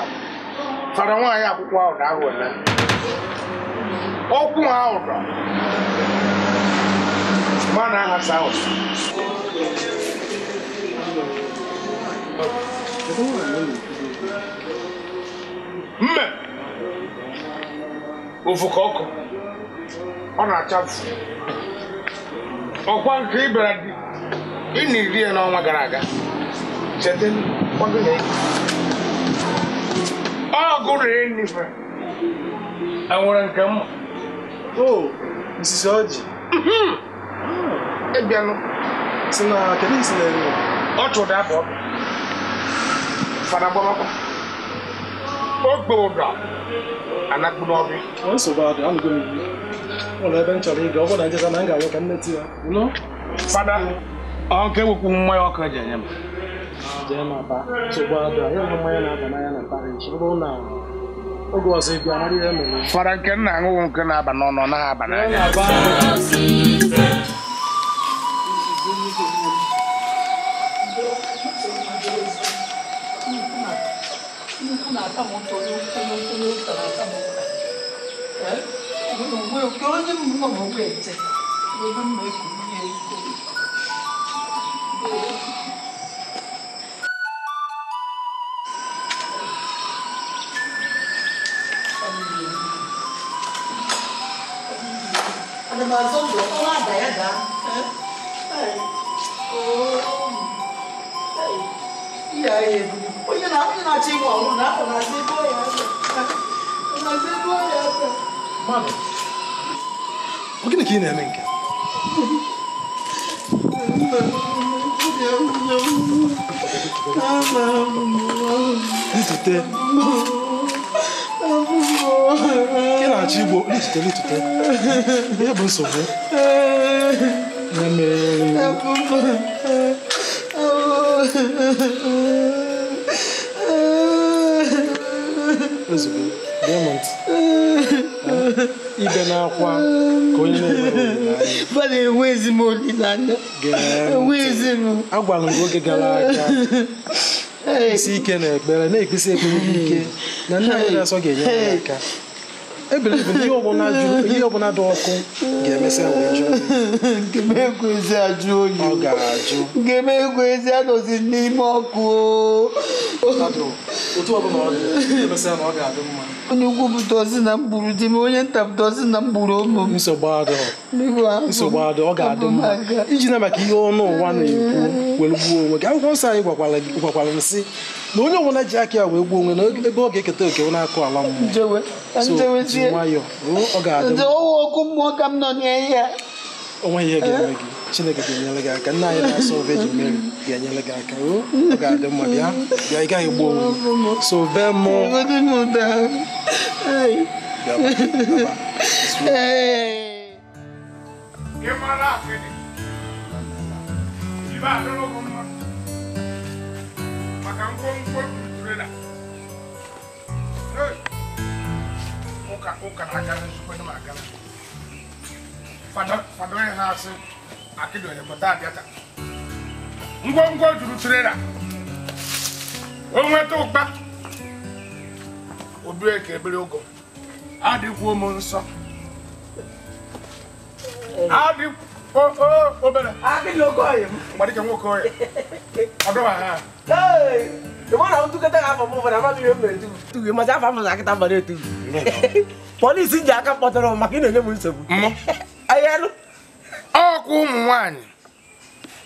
Fada nwaanyị akwụkwọ ahụ da ahụ eme. Okwu ahụ da. Ma na-ahasa ahụ. Mme ofu ka ọkụ ọ na-achafu ọkwa nke ịbịara dị ị na-eri ya n'ọnwa gara aga cheta ọgụ na ọgụ ree n'ife enwere nke mma nsisi ọjị ịbịanụ si na kedu isi na-eri ọ chụrụ afọ ọkụ fada gbabakwa ogbe ụda anakpu n'ọbịa nsogbu adị anụgo m iwu ụlọ ebe m chọrọ ịga ọ bụrụ na njeza na m ga-abịa ka m neti ya fada ọ nke wekwu mmanya ọkụ eji enye m jee na-aba nsogbu adị anyị hụ mmanya na-aba n'anya na parish ọ bụrụ na oge ọzọ ịbịa mara ihe mere fada nke nna aṅụghị nke na-aba n'ọnụ ọ naghị aba n'anya gịnị ka ị na-eme nke litute ị na-achọ igbo litute ihe bụ nsogbu ozugbo gee m ntị ibe n'akwa ka onye na-enwezi m olileanya agwara m gị oge gara aga isi ike na ekpere na-ekpesi ekpere ike na nna anyị na-asọ ga-enye aka ebere bụ ihe ọbụla dị ọkụ ga-emesịa wee jụọ nke m ekwezi ajụ oyi ọ ga-ajụ nke m ekwezi anọzi n'ime ọkụ otu ọbụla ọ dị emesịa na ọ ga-adị mma onye ukwu bụtọzi na mgburu di m onye nta bụtọzi na mgburu ụmụ m nsogbu adị ọ ga-adị mma iji na maka ihe ọnụ ụwa na-ekwu were gbuo onwe gị akwụkwọ nsọ anyị gwakwara nsị na onye ọbụla ji aka ya wee gbuo onwe na ebe ọ ga-eketa oke na-akụ ala mmụọ nwayọ ọ ga-adị ọkụ mmụọ ka m nọ n'ihe ya onwe ihe ga-eme gị Chineke ga-enyere gị aka nna anyị na-asọ Virgin Mary ga-enyere gị aka ọ ga-adị mma bịa ị gaghị gbuo onwe so be mụ Fado onye na-asị akịdị onye pụta abịata ngwongwo juru trela o nweta ụkpa obere ka ebere ogo adịkwuo m nsọ obere mgbadike nwoke oyi ọdụwa ha polisi ji aka kpọtara maka ị na-enye m nsogbu ọkụ ụmụ nwaanyị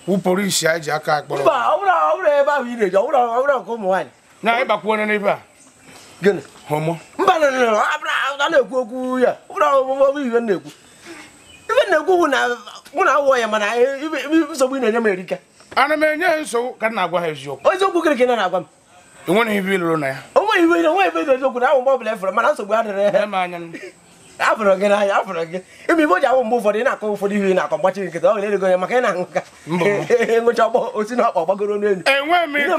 wụpụrụ isi anyị ji aka akpọrọ mba ọbụrụ ebe ahụ ị na-eji ọbụrụ nke ụmụ nwaanyị na-ịbakwu onye n'ebe a gịnị homo mba a na-ekwu okwu ya ọbụrụ ihe na-ekwu ibe na-ekwu bụ na mụ na awụọ ya mana nsogbu ị na-enye m erika ana m enye ha nsogbu ka m na-agwa ha eziokwu eziokwu gịrị ka ị na-agwa m enweghị ibe ilụrụ na ya onweghị ibe eziokwu na ahụ mgbe ọbụla efere mana nsogbu adịrị anya afọrọ gị n'anya afọrọ gị ime ibe o ji awụ mgbe ụfọdụ ị na-akọ ụfọdụ ihe na-akọ gbachi nkịta ọ ga-elego ya maka ị na-aṅụ ka nwụcha ọgbọ osi na ọkpa gbagoro n'elu enwe m ike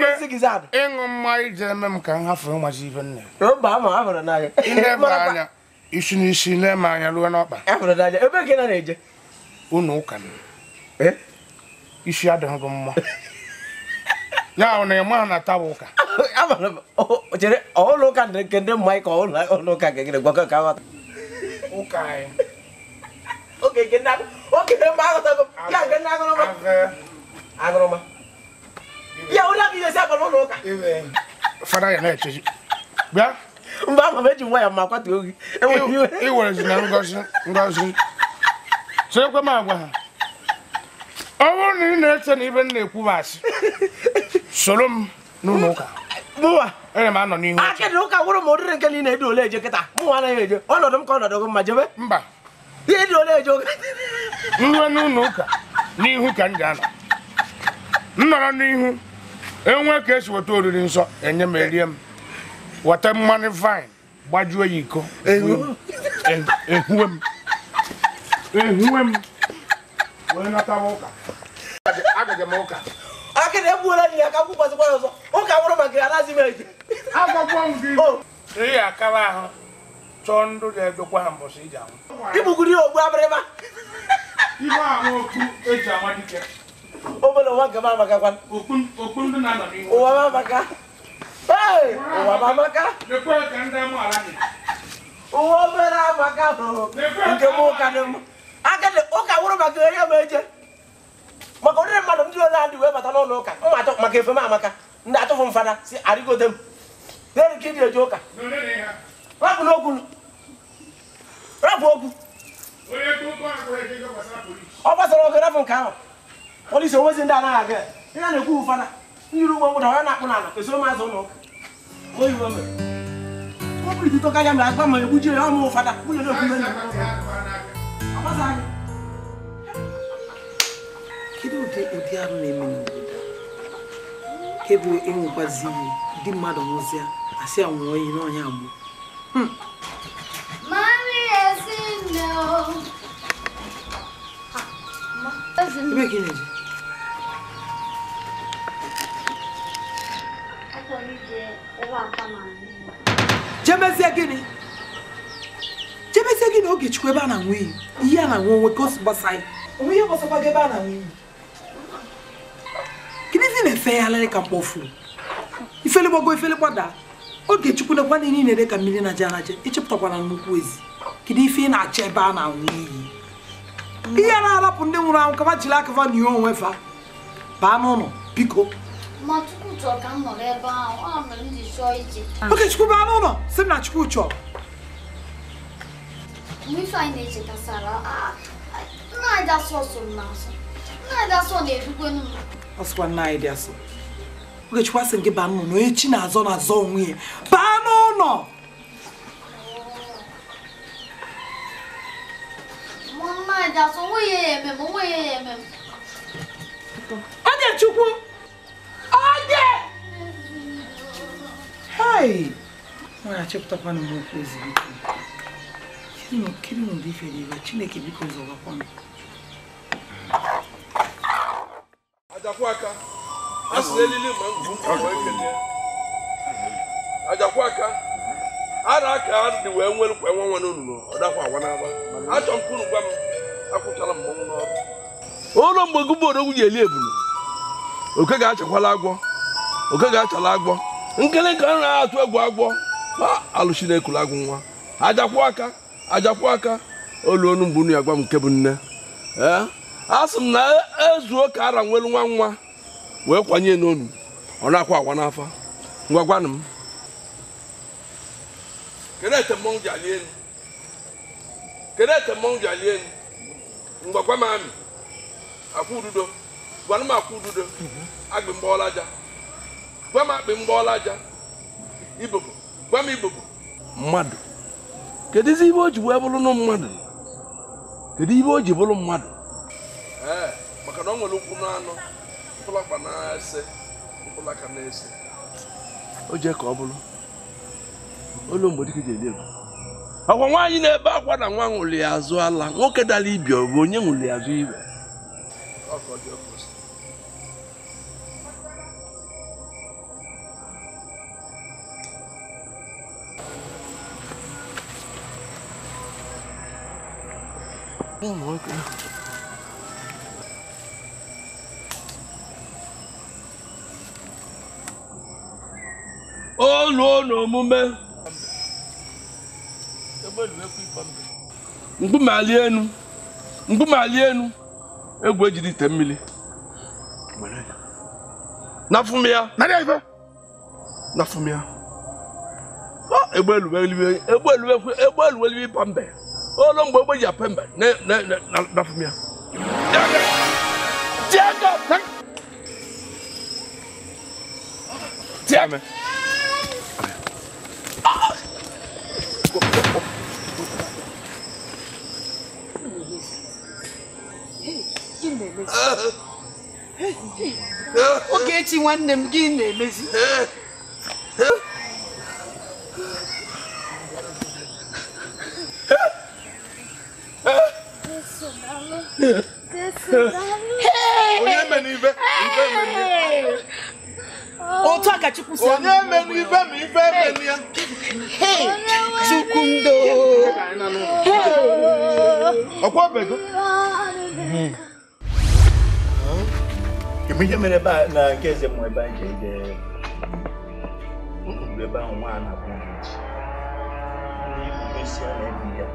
ịṅụ mmanya iji eme m ka m hafụrụ nwazi ibe nne mba ama afọrọ n'anya ilebe anya isi n'isi na-eme anya ruo n'ọkpa afọrọ n'anya ebe gị na-eje unu ụka isi adịghị gị mma ya na ịma na taa ụka chere ụlọ ụka nke ndị mmanya ka ụlọ ụka nke gịnị gwakọ ka ghọta ụka anyị oge mma aghọtago ya nke ndị aṅụrụma ya ụlọ aka ihe si akpọrọ ụlọ ụka fada ya na-echeji bịa mgbe ahụ m eji nwa ya ma kwatuo ogi iwerezi na ngozi cherekwa m agwa ha ọ bụrụ na ị na-eche na ibe m na-ekwu bụ asị soro m n'ụlọ ụka mụwa ere m anọ n'ihu akịdị ụka wụrụ m ụdịrị nke niile edo ole eje kịta mụnwa anaghị eje ọnọdụ m ka ọnọdụ gị mma jebe mba ihe dị ole eje oge nwe n'ụlọ ụka n'ihu ka m ga-anọ m nọrọ n'ihu enwe ka esi weta oriri nsọ enye m erie m weta mmanụ vine gbajuo ya iko ehuwe m wee natawa ụka agaghị m ụka akịdị egbuola dị ya ka m kwụkwasịkwa ya ọzọ ụka wụrụ maka ya anaghịzi m eje agwagwọ m gị ihe akara ahụ chọọ ndụ ga-edokwa ha mbọsị iji anwụ igbugiri ya ogbu abịrịba ihe ahụ okwu eji ama dike obere ụwa nke m amakakwa okpu ndị na-anọ n'ihu ụwa m amaka ụwa m amaka lekwe ka ndị amaala dị ụwa obere amaka nke m ụka dị mma akịdị ụka wụrụ maka onye m eje maka ụdịrị mmadụ ndị ole adị wee bata n'ụlọ ụka mma achọ maka efe m amaka ndị achọfụ m fada si arịgote m dịrị ka ịdị eje ụka rapụ n'okwu rapụ okwu ọ gbasara oge rapụ nke ahụ polisi onwezi ndị anaghị aga ihe a na-ekwu fada nyiri ugbo nwụda ya na-akpụ n'ala esoro maazị ụlọ ụka oyibo mere ọ bụrụ iji tọkarịa ma agba ma egbuji ya ọmụ fada nwunye na-ekwume ndụ kedu ụdị arụ na-eme n'obodo nke bụ enwekwazi iwu ndị mmadụ nwụzịa asị ya nwụọ ihe n'ọnya agbụ ebe gị na-eje jebezie gịnị oge chukwu ebe a na-anwụ iyi ihe a na-anwụ onwe ka o si gbasa ya onwe ihe gbasakwa gị ebe a na-anwụ iyi gịnị ife na-efe ya alịrị ka mkpofu ifele gbago ifele gbada oge chukwu nekwa ndị niile dị ka mmiri na aja ịchepụtakwana nnukwu ezi kedu ife ị na-achọ ebe a na-anwụ iyi ihe na-arapụ ndị nwụrụ anwụ kama jiri akava na ihe onwe fa baa n'ụlọ biko oge chukwu baa n'ụlọ sị m na chukwu chọọ ọsịkwa nna anyị dị asọ oge chukwu asị gị baa n'ụlọ onye chi na-azọ na-azọ onwe ya baa n'ụlọ oge chukwu oge hei nwere achịpụtakwana m okwu ezigbo kiri n'ụdị ife dị iwe Chineke biko zọwakwa m Ajakwaka asịlelili ma ngwu ekele Ajakwaka ara aka dị wee nwere kwa nwa n'onu ọdakwa awa n'aba achọ m kwuru gwa m akwụchala m mmọnwụ n'ọrụ ụlọ mgbe gụbọrọ nwunye eli ebulu oke ga-achakwala agwọ oke ga-achala agwọ nkele ka nra atụ egwu agwọ alụchi na-ekulu agwụ nwa ajakwaka olu onu mgbe unu ya gwa m nke bụ nne asị m na ezuo ka ara nwelu nwa wee kwanye n'onu ọ na-akwa agwa n'afa ngwagwanụ m kedu ete mmọnwụ ji ali enu ngwagwa m amị akwa ududo gwanụ m akwa ududo agbị mgbọọla aja gwa m akpị mgbọọla aja ibobo gwa m ibobo mmadụ kedu ibe o ji wee bụrụ nụ mmadụ kedu ibe o ji bụrụ mmadụ maka na ọ nwere ụkwụ n'anụ mkpụlakpa na-ese mkpụlaka na-ese o jee ka ọ bụrụ olu mgbe dịka ji eli ego Akwa nwaanyị na-ebe akwa na nwa nwụrụ ya azụ ala. Nwoke dara ibi ọ bụ onye nwụrụ ya azụ ibe. Olu n'omume mkpumali enu egwu ejiri ite mmiri nafumia egbeluwe pambe olo mgbe egbe ya pembe nafumia tiame Oge echi nwanne m gị na-emezi. Onye meni ife Otu aka Chukwu si onye meni ife ma ife meni ya. Chukwu ndo. Ọkwa bego. Kemije mere ba na nke eze mo eba je ube ba nwa na ko ni isi na ebi ya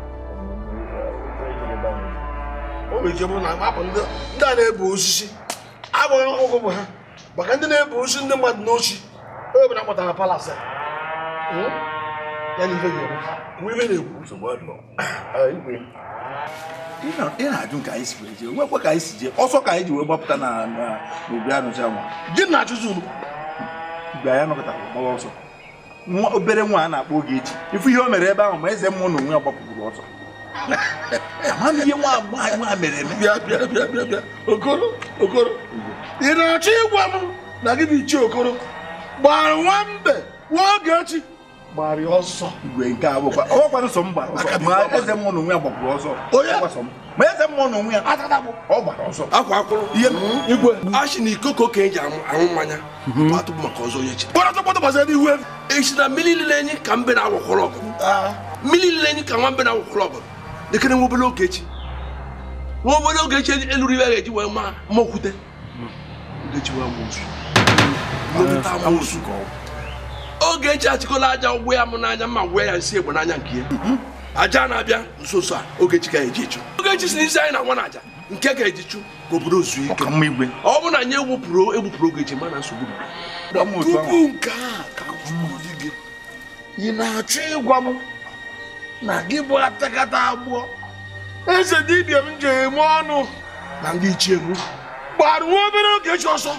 o meje mo na mapụ ndị a na-ebu osisi agbaghị ọgwụgwụ bụ ha maka ndị na-ebu osisi ndị mmadụ n'ochi ebe na kpọtara palas ya na ife ga-eme mgbe ife na-ekwu nsogbu ọdụ igwe ị na-ajụ nke anyị si wee jee nwekwa ka anyị si jee ọsọ ka anyị ji wee gbapụta na obi anụcha nwa gị na-achụzi unu mgbe anyị nọkọtara gbawa ọsọ nwa obere nwa a na-akpọ Ogechi ifu ihe o mere ebe ahụ ma eze mmụọ na onwe ya gbapụrụ ọsọ amaghị ihe nwa mere eme bịa okoro ị na-achọ ịgwa m na gị bụ Ichie Okoro gbara nwambe nwa Ogechi gbara ọsọ igwe nke abụkwa ọgbakwa nsọ m gbara ọsọ ma eze mmụọ na onwe ya gbapụrụ ọsọ ma eze mmụọ na onwe ya atadabụ ọ gbara ọsọ akwa akwụrụ ihe igwe achị na iko ka eji aṅụ mmanya atụbụ maka ọzọ onye chi kpọrọtọkpọtọgbasa n'ihu ebe echi na mmiri lile enyi ka mbe na-agwọkwọrọ ọgụ mmiri lile enyi ka nwa mbe na-agwọkwọrọ ọgụ dekere nwa obere Ogechi eluru iwe ga-eji wee ma okwute Ogechi wee amụsụ Ogechi achịkọla aja ụgbọ ya mụ n'anya mma gwee ya nsị egbe n'anya nke ya aja na-abịa nso nso a Ogechi ga-eji chụ Ogechi si n'isi anyị na nwa na aja nke ga-eji chụ ka obodo zuo ike ọ bụ na anyị egbupụrụ Ogechi ma na nsogbu tupu nke a ka dị gị ị na-achọ ịgwa m na gị bụ atakata abụọ eze dibịa m ji eme ọnụ na ndị ichie m gbara nwa obere Ogechi ọsọ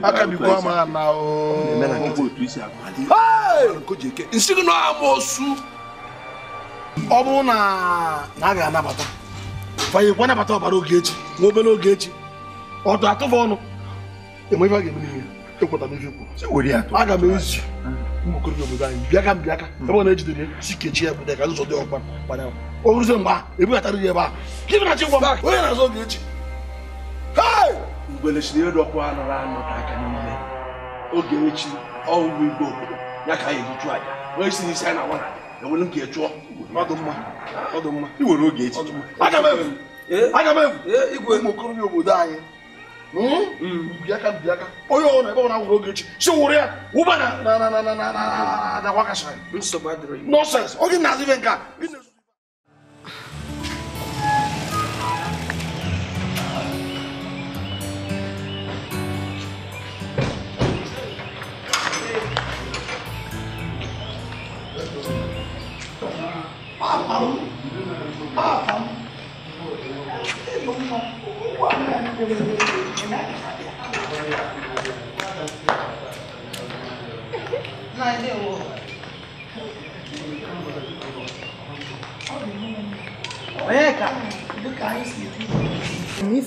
aka bikwa ma na nsị gị na amoosu ọ bụrụ na a ga-anabata fanyekwa nabata ọbara Ogechi nwa obere Ogechi ọdụ atụfa ọnụ enwe ife a ga-eme n'ihe ekweta m ife kwu aga m ezi ụmụ okorobịa obodo anyị bịa ka ebe ọ na-ejidere si kechie ya bụta ka ụzọ dị ọkpa gbanya o ruzie mgbe a ebughatara ya ebe a ka ibe na-achị gwa m onye na-azụ Ogechi mgbelechiri elu ọkwa anụrụ anụ ka aka niile Ogechi ọwụwa igbo obodo ya ka anyị eji chụọ aja onye si n'isi anyị na nwa na ewere nke chụọ ọdụ mma iwere Ogechi aga m evu igwe ụmụ okorobịa obodo anyị bịaka onye ọrụ ebe ọ na-awụrụ Ogechi si wụrụ ya wụba na wakasha nọsens oge na-azụ ife nke a ife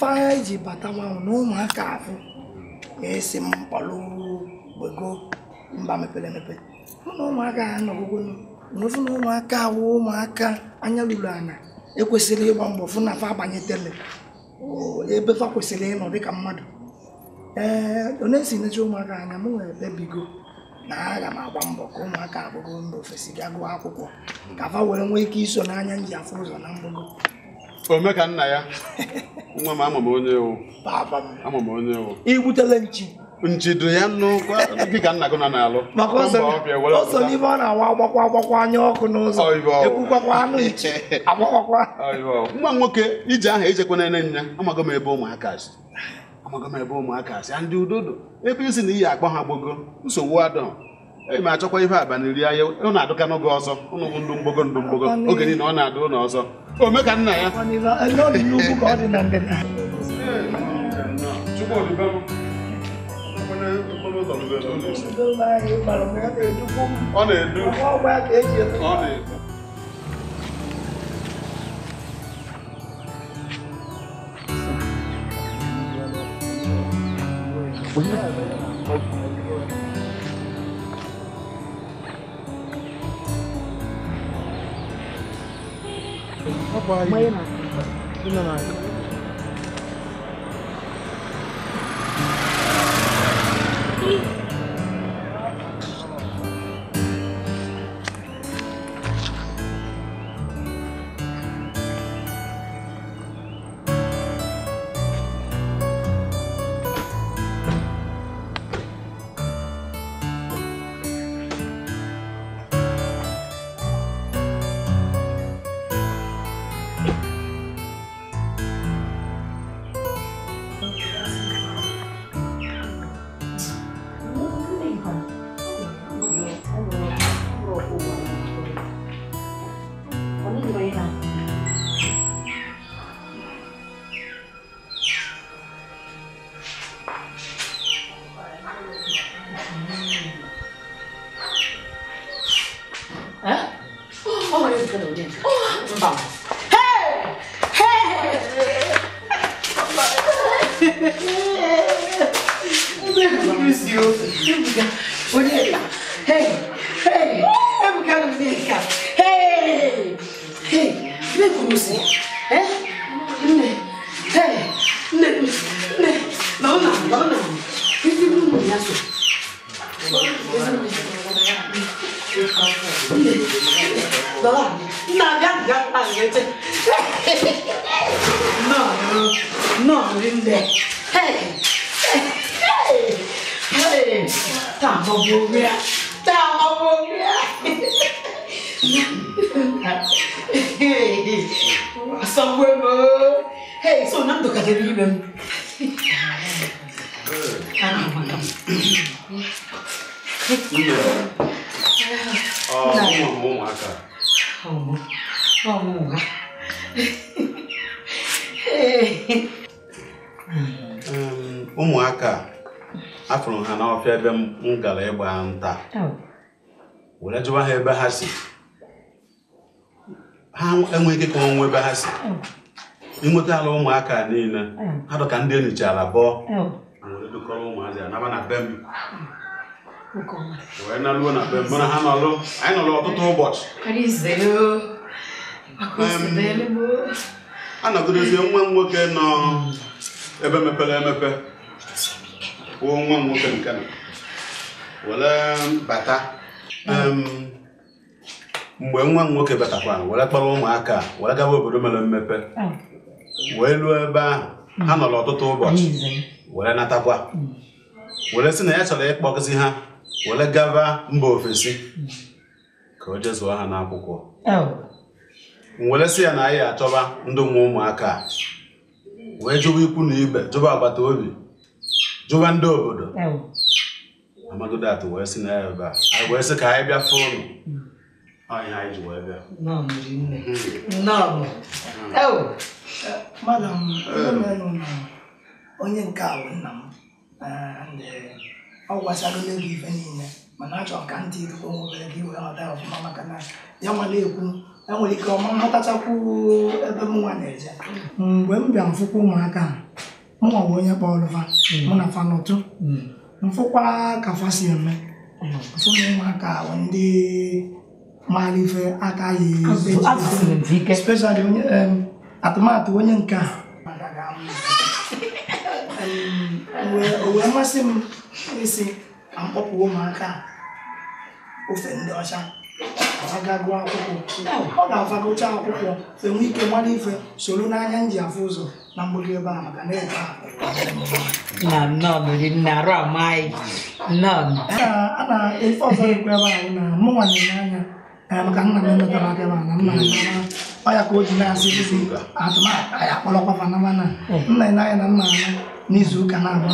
anyị ji bata nwanwụ na ụmụaka afụ esi m mkpọrọ gbego mba mepere emepe na ụmụaka ha nọgụgụ n'ofu na ụmụaka awụ ụmụaka anya luru anya ekwesịrị ịgba mbọ fụ na fa abanyetele ebe fa kwesịrị ịnọ dịka mmadụ. Onye si necha ụmụaka anya m nwere ekpebigo na aga m agba mbọ ka ụmụaka abụgo mba ofesi bịa gụọ akwụkwọ ka fa were nwee ike iso n'anya nji afọ ụzọ na mgbago. Ome ka nna ya nwa m ama m onye ewu papa m ama m onye ewu igbutele nchi dị ya nnukwu dị ka nna gị nọ n'alụ maka ọsọ n'ife ọ na-awa agbakwa anya ọkụ n'ụzọ ekwukwakwa anụ nchi agbakwakwa nwa nwoke ije ahụ ejekwana ene nya amago m ebe ụmụaka si ndị udodo ebe isi na iyi akpọ ha gbogo nsogbu adọ ma achọkwa ihe abalị ri anya ọ na-adụka n'oge ọzọ ụnụ ndụ mgbogo oge niile ọ na-adụ ụlọ ọzọ ome ka nna ya ọ na-edu ụmụaka afụrụ ha n'ọfịa ebe m gara ịgba nta were jụwa ha ebe ha si ha enweghị ike ka onwe ebe ha si ịnwetala ụmụaka niile ha dọka ndị enyichara bọọ were dụkọrọ ụmụazị anaba na be m wee naluo na be m mana ha nọlụ anyị nọlụ ọtụtụ ụbọchị anọgidezie nwa m nwoke nọ ebe mepere emepe bụ nwa m nwoke nke na were bata mgbe nwa m nwoke batakwana were kpọrọ ụmụaka were gaba obodo mere mmepe wee luo ebe ahụ ha nọrọ ọtụtụ ụbọchị were natakwa were sị na ya chọrọ ịkpọgzi ha were gaba mba ofesi ka o jezuo ha n'akwụkwọ were sị ya na anyị achọba ndị nwe ụmụaka wee jụba ikwu na ibe jụba agbata obi jụba ndị obodo amagodo atụ wee sị na ya ebe a anyị wee sị ka anyị bịa fụ ụlọ anyị anyị ji wee bịa madam onye nke a bụ nna m ọ gwasarala gị ife niile mana achọrọ ka ntị ịdụkọ nwobere gị wee ghọta ọfụma maka na ya nwale ekwu enwere ike ọma nghọtachakwu ebe m nwa na-eje mgbe m bịa mfụkwa ụmụaka mụnwa bụ onye kpọrọ fa mụ na fa n'ụtụ mfụkwa ka fa si eme mfụ na ụmụaka ndị malife aka ya especially onye atụmatụ onye nke a wee masị m isi ka m kpọpụ ụmụaka ofe ndị ọcha agagụ akwụkwọ ọ ga-afagụcha akwụkwọ enwe ike mara ife soro n'anya nji afụ ụzọ na mgbụrụ ebe a maka na-ebe a na-efe ọzọ dịkwa ebe ahụ na mụ nwanyere anya maka nna m emetara aka ebe a na nna ọ ya ka o ji na-asị izi atụmatụ anyị akpọrọkwa fanama na nna ene anya na mma ana n'izu ụka na-abụ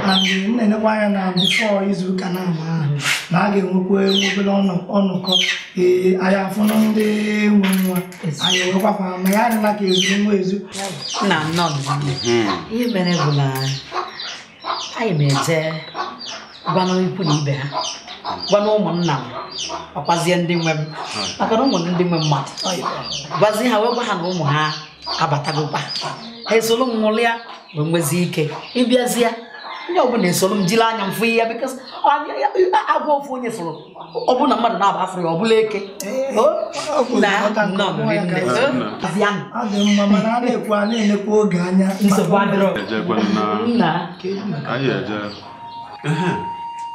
and m na-enekwa anya na bifo izu ụka na-abụ ahụ na a ga-enwekwa obere ọnụkọ anyị afụnụ ndị nwe nwa anyị enwekwafa ma ya adịla ka ezuru nwa ezu na ihe mere bụ na anyị na-eje gwanụ ikwu na ibe ha gwanụ ụmụnna m ọkwazie ndị nwe m maka na ụmụ ndị nwe mmadụ gwazie ha wee gwa ha na ụmụ ha abatagokwa ha esoro m nwụlịa wee nwezi ike ịbịazie ndị ọbụla esoro m jiri anya m fụ ihe bikos agwa ofu onye fụrụ ọbụna mmadụ na-aba afọ ya ọbụla eke na-enekwa oge anya nsogbu adịrọ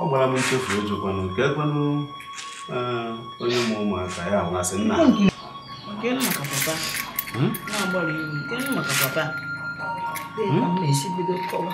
ọ gbara m nchefu ejekwanụ nke ekwenụ onye ụmụ ụmụaka ya nwasị nna na-esi bido kọwa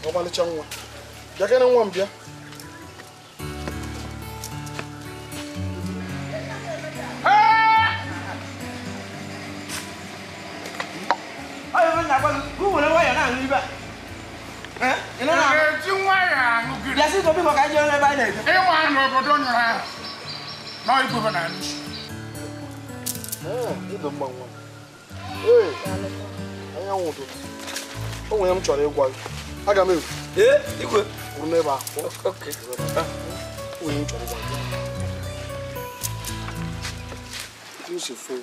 ọmalịcha nwa bịa kene nwa m bịa anyanwụ ụtụtụ o nwere m chọrọ ịgwa gị aga m ekwu kwuru n'ebe a onye m chọrọ ịgwa gị nsogbu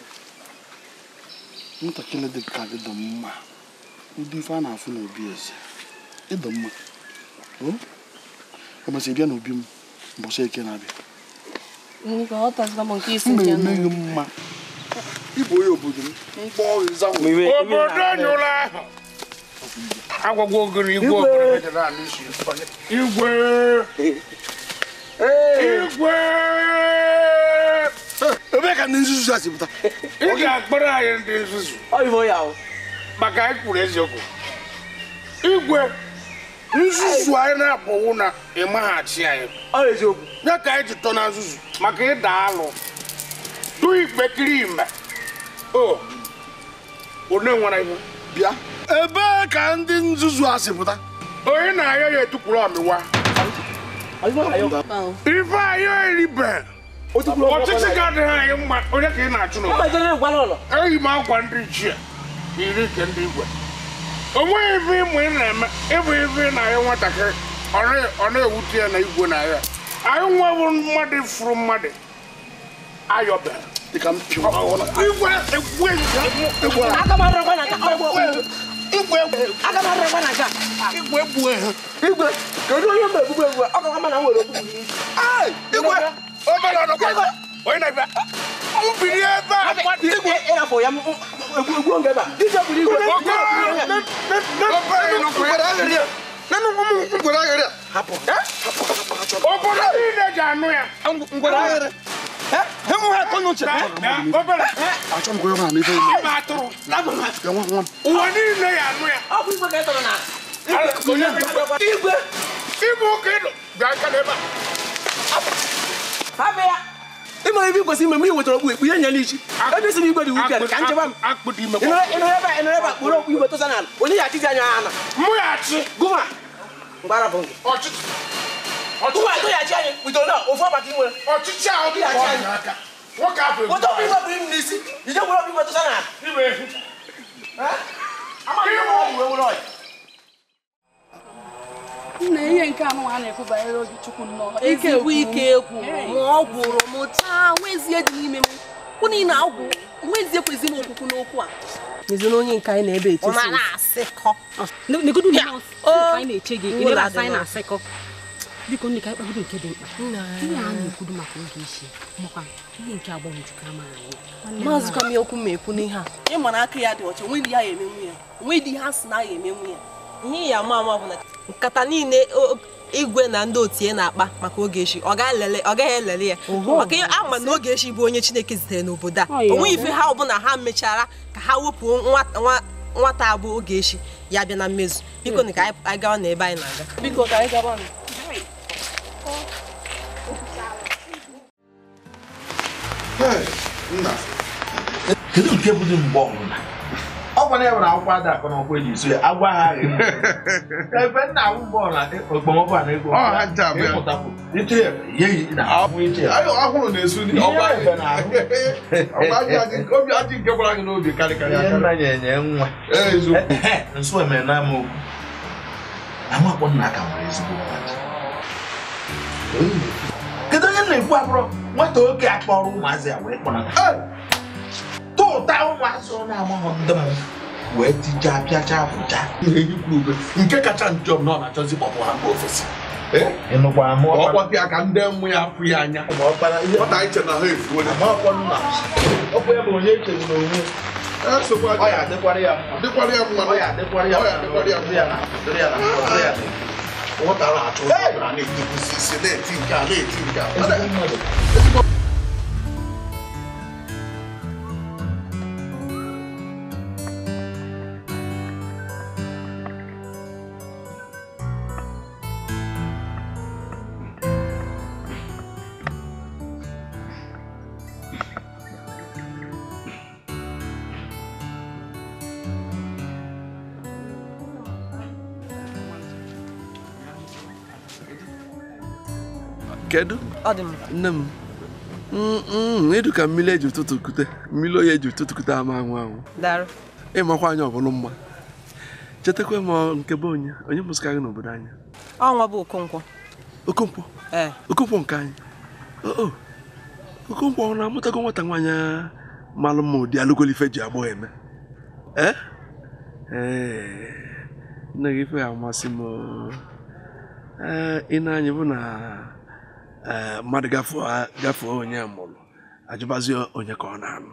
ntakịrị dị ka gị dị mma ụdị ife a na-afụ n'obi eze ịdị mma ọ masị bịa n'obi m mbọsị eke na-abịa emeghị mma ịbụ onye obodo m mkpọ ịza obodo nyụrụ ahụ agwagwa ogoro igwe obodo igwe ebe ka ndị nzuzu a si pụta ị ga-akpọrọ anyị ndị nzuzu maka anyị kwuru eziokwu igwe nzuzu anyị na-akpọwu na ịmaghachi anyị ya ka anyị ji tọ na nzuzu maka ịda alụ du ikpekiri ime onye nwere ihe bịa ebe ka ndị nzuzu a si pụta onye na-ayọ ya etukwuru ọmịwa ife anyị eribe ọchịchị ga-adịghị anyị mma onye ka ị na-achụ n'ụwa eyi m akwa ndị ichie iri nke ndị igwe onweghị ife ịmụ ị na-eme ịbụ ife na ya nwatakịrị ọ na-ewute ya na igwe na ya anyị nwebụ mmadụ fụrụ mmadụ ayọbịa dịka m pịwa igwe igwe kedu onye mgbe egbugbe egwu ọ gawa mana nwere okwu igwe obere ọnọkwa onye na-abịa mbiri ebe a igwe ịrapụ ya egwu oge ebe a ije buru igwe obodo niile ji anụ ya ụwa niile ya anụ ya igwe oke ịdụ bịa aka n'ebe a ị mara ebe ikwesị ime mgbe ị wetara okpu ekpu ihe nye n'isi ebe isi igwe dị wuked ka ncheba m ịnọrọ ebe a kpụrụ okpu igwe tụsa n'ala onye ya achịzi anya ana mụghachi gụma mgbara bụ gị gụma atụghachi anyị bidoro na ofu ọbaka ị nwere ọchịchị ahụ dị aka nwoke afọ weta okpu igwe bụ im n'isi ije gwere okpu igwe tụsa n'ala Nna ihe nke anụ a na-ekwu banyere obi Chukwu nnọọ ike ekwu ma ọ gwụrụ m taa nwezie dị n'ime m kwụ niile agwụ nwezie kwezi m okwukwu n'okwu a ezi na onye nke anyị na-ebe eche ọ na-asịkọ negodu na anyị na-eche gị ị na-asa anyị na-asịkọ biko nne ka anyị kpagodo nke dị mkpa ihe a na-ekwudu maka oge isi makwa ihe nke agbanwejukọ ama anyị maazị ka m okwu m ekwu n'ihe a ịma na aka ya dị ọcha onwe dị ya emenwu ya onwe dị ha si na ya emenwu ya ihe ya ama ama bụ na nkata niile igwe na ndị otie na-akpa maka Ogechi ọ gaghị elele ya maka ama na Ogechi bụ onye Chineke zitere n'obodo a onwe ife ha ọbụla ha mechara ka ha wepụ nwata abụ Ogechi ya bịa na mmezu biko na ka anyị gawa na ebe anyị na-aga biko ka anyị gawa kedu nke bụ dị mgbe ọbụla ọkwa na enwere akwụkwọ ada akọ n'ọkwa eji so ya agwa ha ebe nna awụ bọọlụ okpomọkụ a na-ego ịpụtapụ iche ya ihe na ahụ iche ọhụrụ na-esu obi ajị nke gwara gị n'obi karịkarị ihe nna nyenye nwa nso emere na ama okwu amakpọ nna aka nwere ezigbo mmadụ kedu onye na-ekwu abụrụ nwata oke akpọrọ ụmụazị ya wee kpọrọ tụta ụmụazị ọ na-amaghọ ndị m wee tija apịacha afụcha ihe ikwuru nke kacha njọ m na ọ na-achọzi kpọpụ ha mba ofesi ọkwa pịa ka ndị mmụ ya afụ ya anya ọta iche na ha efuola ọkwa ya bụ onye echegbu n'onwe ọ ya adịkwara ya mma ọ ya adịkwara ya ụta na-achọ ụzọ na-etikwusi isi na-eti nke a na-eti nke a Kedu? Nne m edu ka mmiri eji ụtụtụ kute mmiri oyi eji ụtụtụ kute ama anwụ anwụ ịmakwa anya ọbụla mma chetakwa m nke bụ onye mụsịkarị n'obodo anyị ọnwa bụ Okonkwo nke anyị Okonkwo ọ na-amụtago nwata nwaanyị malụ mma ụdị alụgolife ji agbọ eme nne gị ife amasị m ị na-anya bụ na mmadụ gafee onye mụrụ ajụbazi onye ka ọ na-anụ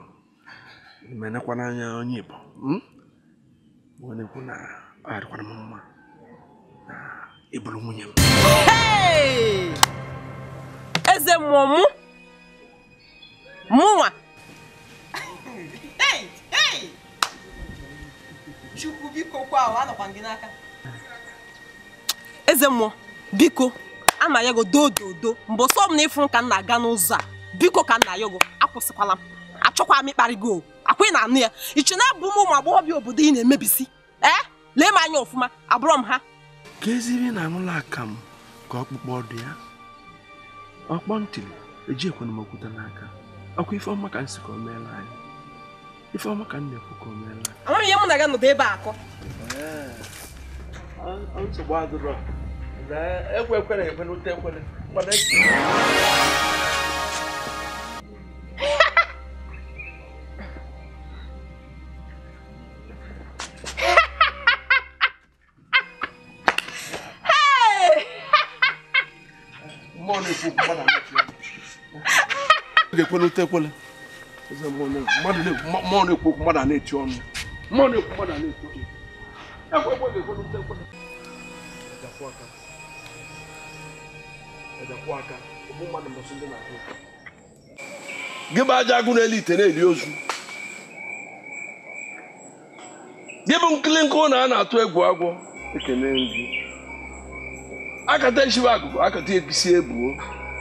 menekwa n'anya onye Igbo onye kwu na ọ adịkwara m mma na ịbụrụ nwunye m eze mmụọ mụnwa Chukwu biko kwa anọkwa gị n'aka eze mmụọ biko ama ya go dododo mgbe sọ m na ịfụ ka m na-aga n'ụzọ a biko ka m na ya go akwụsịkwala m achọkwa m ịkparịgo akwa ị na-anụ ya iche na abụ m ụmụ agbọghọbịa obodo ị na-emebisi lee m anya ọfụma abụrọ m ha ka eziri na anụla aka m ka ọkpụkpọ dị ya ọkpọ ntịrị eji ekwena m okwuta n'aka ọkwa ife ọma ka m si ka o meela anyị ife ọma ka m na-ekwu ka o meela anyị amaghị ihe m na-aga nọdụ ebe a akọ nsogbu adịrọ ekwere ekwenute ekwere ga-ekwenute ekwele mmụọ na-ekwu okwu mmadụ na-eti ọnụ mmụọ na-ekwu mmadụ na-ekwu ekwe ga-ekwenute ekwele gị bụ aja agụ n'elu ite na-eli ozu gị bụ nkịlịnkụ na a na-atụ egwu agwọ ekene nri akata eshiwe agụgụ akata ekisi ebuo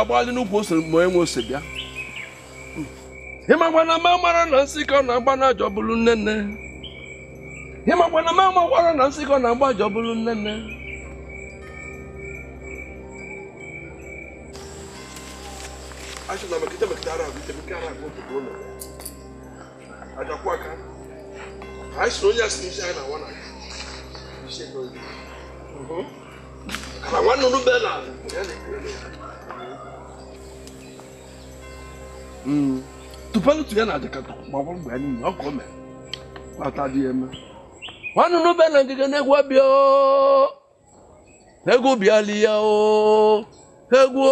agbalị n'ukwu ose ma enwe ose bịa ịmakwa na ma mara na nsị ka ọ na-agba na ajọ bụrụ nnenne ịmakwa na ma makwara na nsị ka ọ na-agba ajọ bụrụ nnenne acho na makita makitara vita mikara hapo tunaona atakuwa ka anyị si onye asị n'isi anyị na nwana ka nwanne unu be na tụpalụ tụ ya na ajakata ma ọ bụrụ mgbe anyị nyi ọkụ ome nwata dị eme nwanne unu be na ngige na-egwu abịa egwu bịali ya egwu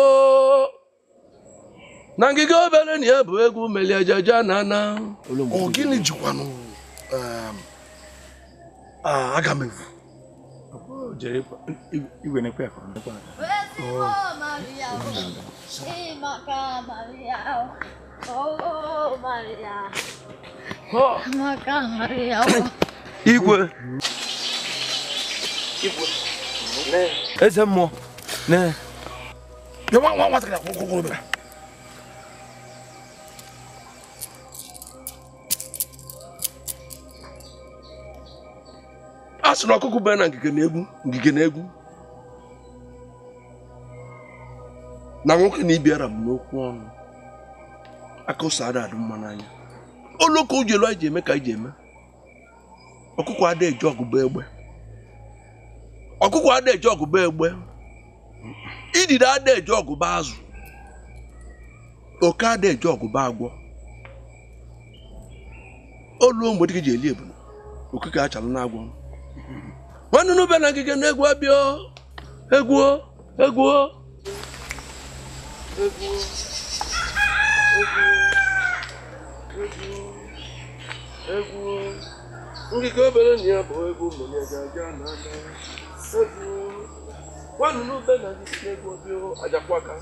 na ngige obere na ya bụ egwu meli ajaja na na ọ gịnị jikwanụ aga m evu igwe na-ekwe akọ igwe eze mmụọ ne nwatakịrị akwụkwọ obere a sị na ọkụkụ bee na ngige na egwu na nwoke na ibiara m n'okwu ọnụ aka ụsọ ada adị mma n'anya oloko ujelu anyị ji eme ka anyị ji eme ọkụkọ ada eji ọgụba egbe ọkụkọ ada eji ọgụba egbe idide ada eji ọgụba azụ oke ada eji ọgụba agwọ oluo mgbe dịka ji eli ebulu okike achalụ na agwọ nwanne n'ube na ngige na egwu abịa egwu ngige obere na ya bụ egwu mmiri ajaja na egwu nwanne n'ube na ngige na egwu abịa ajakwaka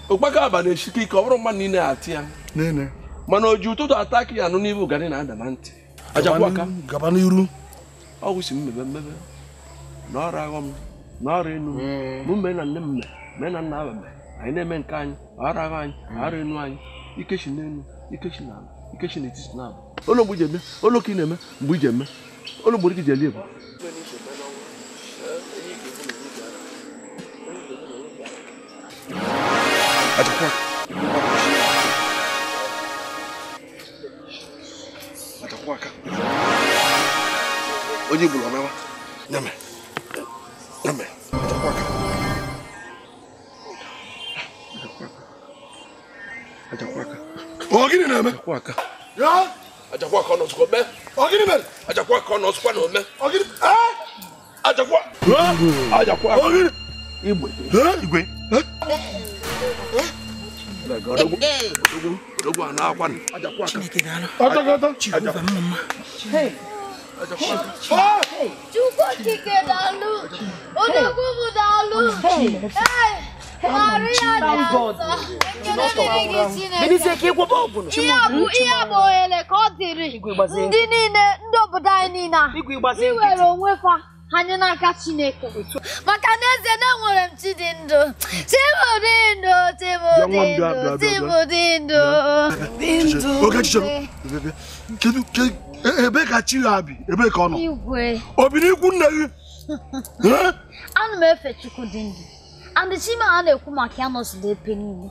okpaka aba na-eshike ike ọ bụrụ mmadụ niile atị ya mana o ji ụtụtụ ataki ya anụ n'ihu ụgani na-ada na ntị ajakwaka gaba n'iru ọgwụ si mmebe na ọrụ aghọ m na ọrụ enu mụ mee na nne m mee na nna abame anyị na-eme nke anyị ọrụ aghọ anyị ọrụ enu anyị ikechi n'elu ikechi n'ala ikechi n'etiti n'abụ ụlọ mgbe iji eme ụlọ ka ị na-eme mgbe iji eme ụlọ mgbe iji eli ebu ajakwaka onye gburu ọmewa nyame ajakwaka ọ gịnị na-eme ajakwaka ọ nọzụkwa mee ọ gịnị mere ajakwaka ọ nọzụkwa na ome ọ gịnị ajakwaka ọ gịnị igwe odogwu a na-akwa ajakwaka Chukwu okike daalụ, odogwu bụ daalụ. Maria dị nsọ, ekele dịrị gị Chineke. Ihe bụ ohere ka ọ dịrị ndị niile, ndị obodo anyị niile iwere onwe fa anyị n'aka Chineke. Maka na eze na-enwere m chi dị ndụ, Kedu ebe ka chi ya bi? Ebe ka ọ nọ? Igwe. Obi n'ikwu nne gị? Ana m efe Chukwu dị ndụ. And Chima a na-ekwu maka ya nọsịrị ebe niile.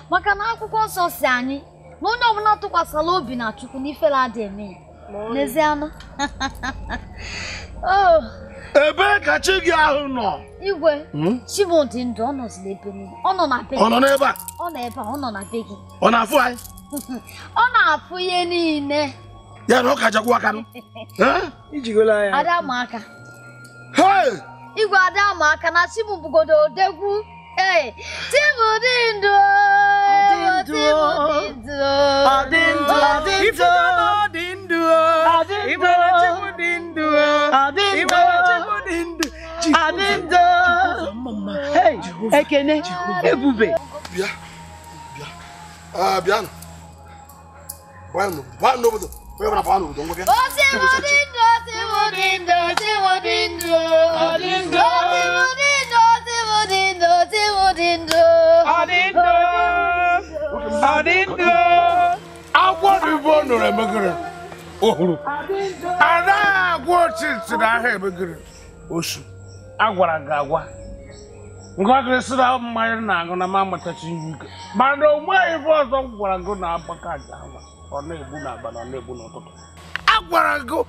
Maka na akwụkwọ nsọ si anyị na onye ọbụla tụkwasịrị obi na Chukwu na ifere adị eme ya. N'ezianụ. Ebe ka chi gị ahụ nọ? Igwe. Chima dị ndụ, ọ nọsịrị ebe niile. Ọ nọ na be gị. Ọ nọ n'ebe a? Ọ nọ ebe a, ọ nọ na be gị. Ọ na-afụ anyị? Ọ na-afụ ihe niile. Ya na ọ ka jakwa aka nụ? Ijigola ya. Ada ma aka. Igwe ada ma aka na Chimu bugodo odegwu. Chimu dị ndụ. Ekene ebube. Bịa. Bịa. Gwanụ obodo. Onye ọbụla gwanụ obodo ngwa gị. Agwọ ibo nụrụ emegere ohuru. Ada agwọ ochintị na ahịa emegere osu. Agwara gị agwa. Ngwa gị sị na mmanya na-aṅụ na ma matachi ike. Mana onwe ife ọzọ gwara gị na agbaka aja agwa. Ọ na-egbu n'abalị, ọ na-egbu n'ụtụtụ. agwara gị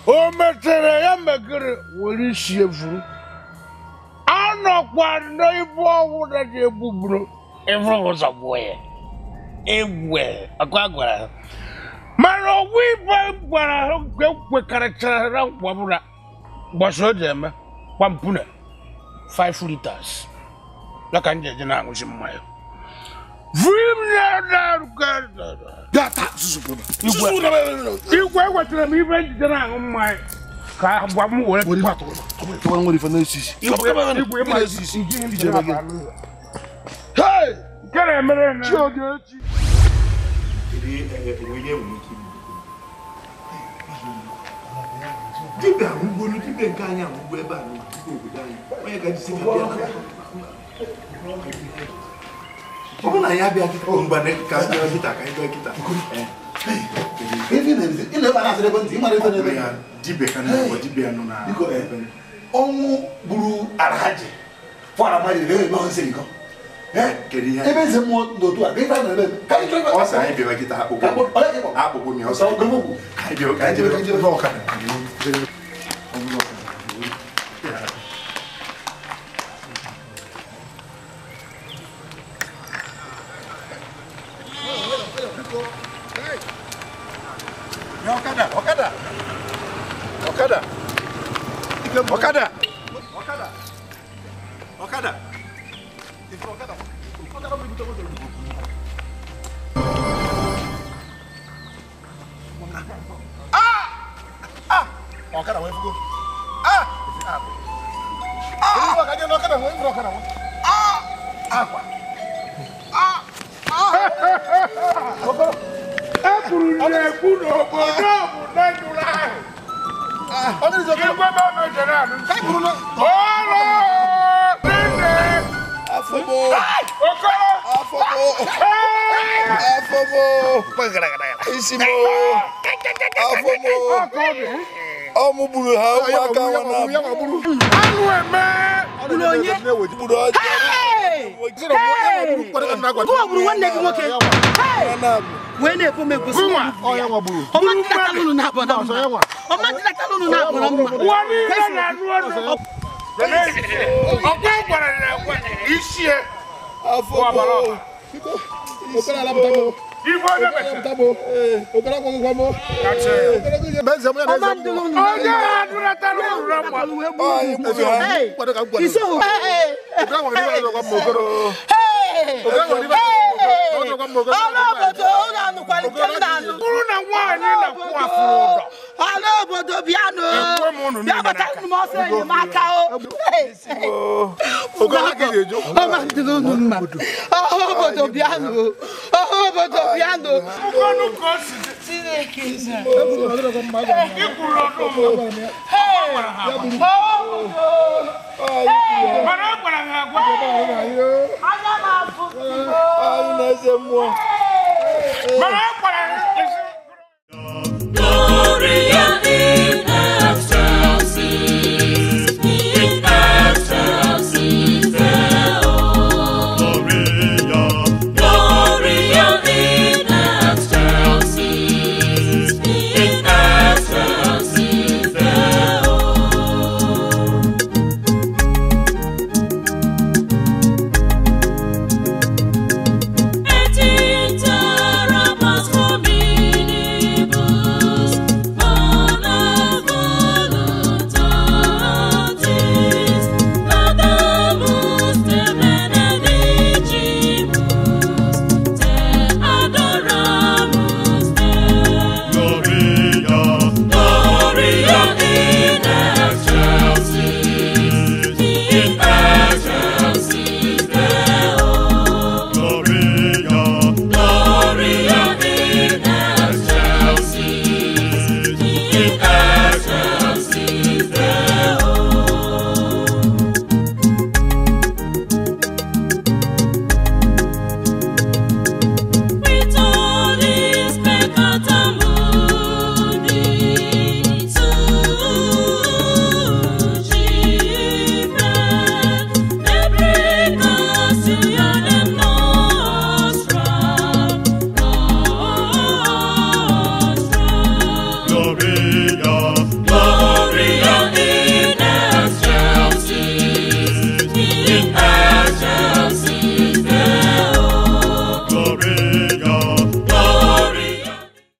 o metere ya megere were isi efuru anọkwa n'ibu ọnwụ na ji egbuburu ịfụrụ ụzọ gbuo ya egwe akwa gwara mana ọgwụ ibe gwara ha kwekarịchara na nkwabụra gbasa o ji eme kwampune 5 liters laka nje je na anwụchi mmanya igwe ewetara m ibe njide na aṅụ mmanya ka agwa m were nke na-emere na dibịa ngwolu dibịa nke anyị amụgwọ ebe a n'obodo anyị onye ga jisi bịa ọ bụ na ya bịa kịta mgbe ka bịa kịta ka anyị bịa kịta dibịa ka na-agwọ dibịa nọ na ọnwụ gburu arahaji fọra mmadụ ebe ebe ọhụrụ siri nkọ ebe nze mmụọ n'otu a ebe a na-ebe ọ sị anyị bịa kịta akpụkpụ mi ọsọ ka anyị bịa ọkada Mara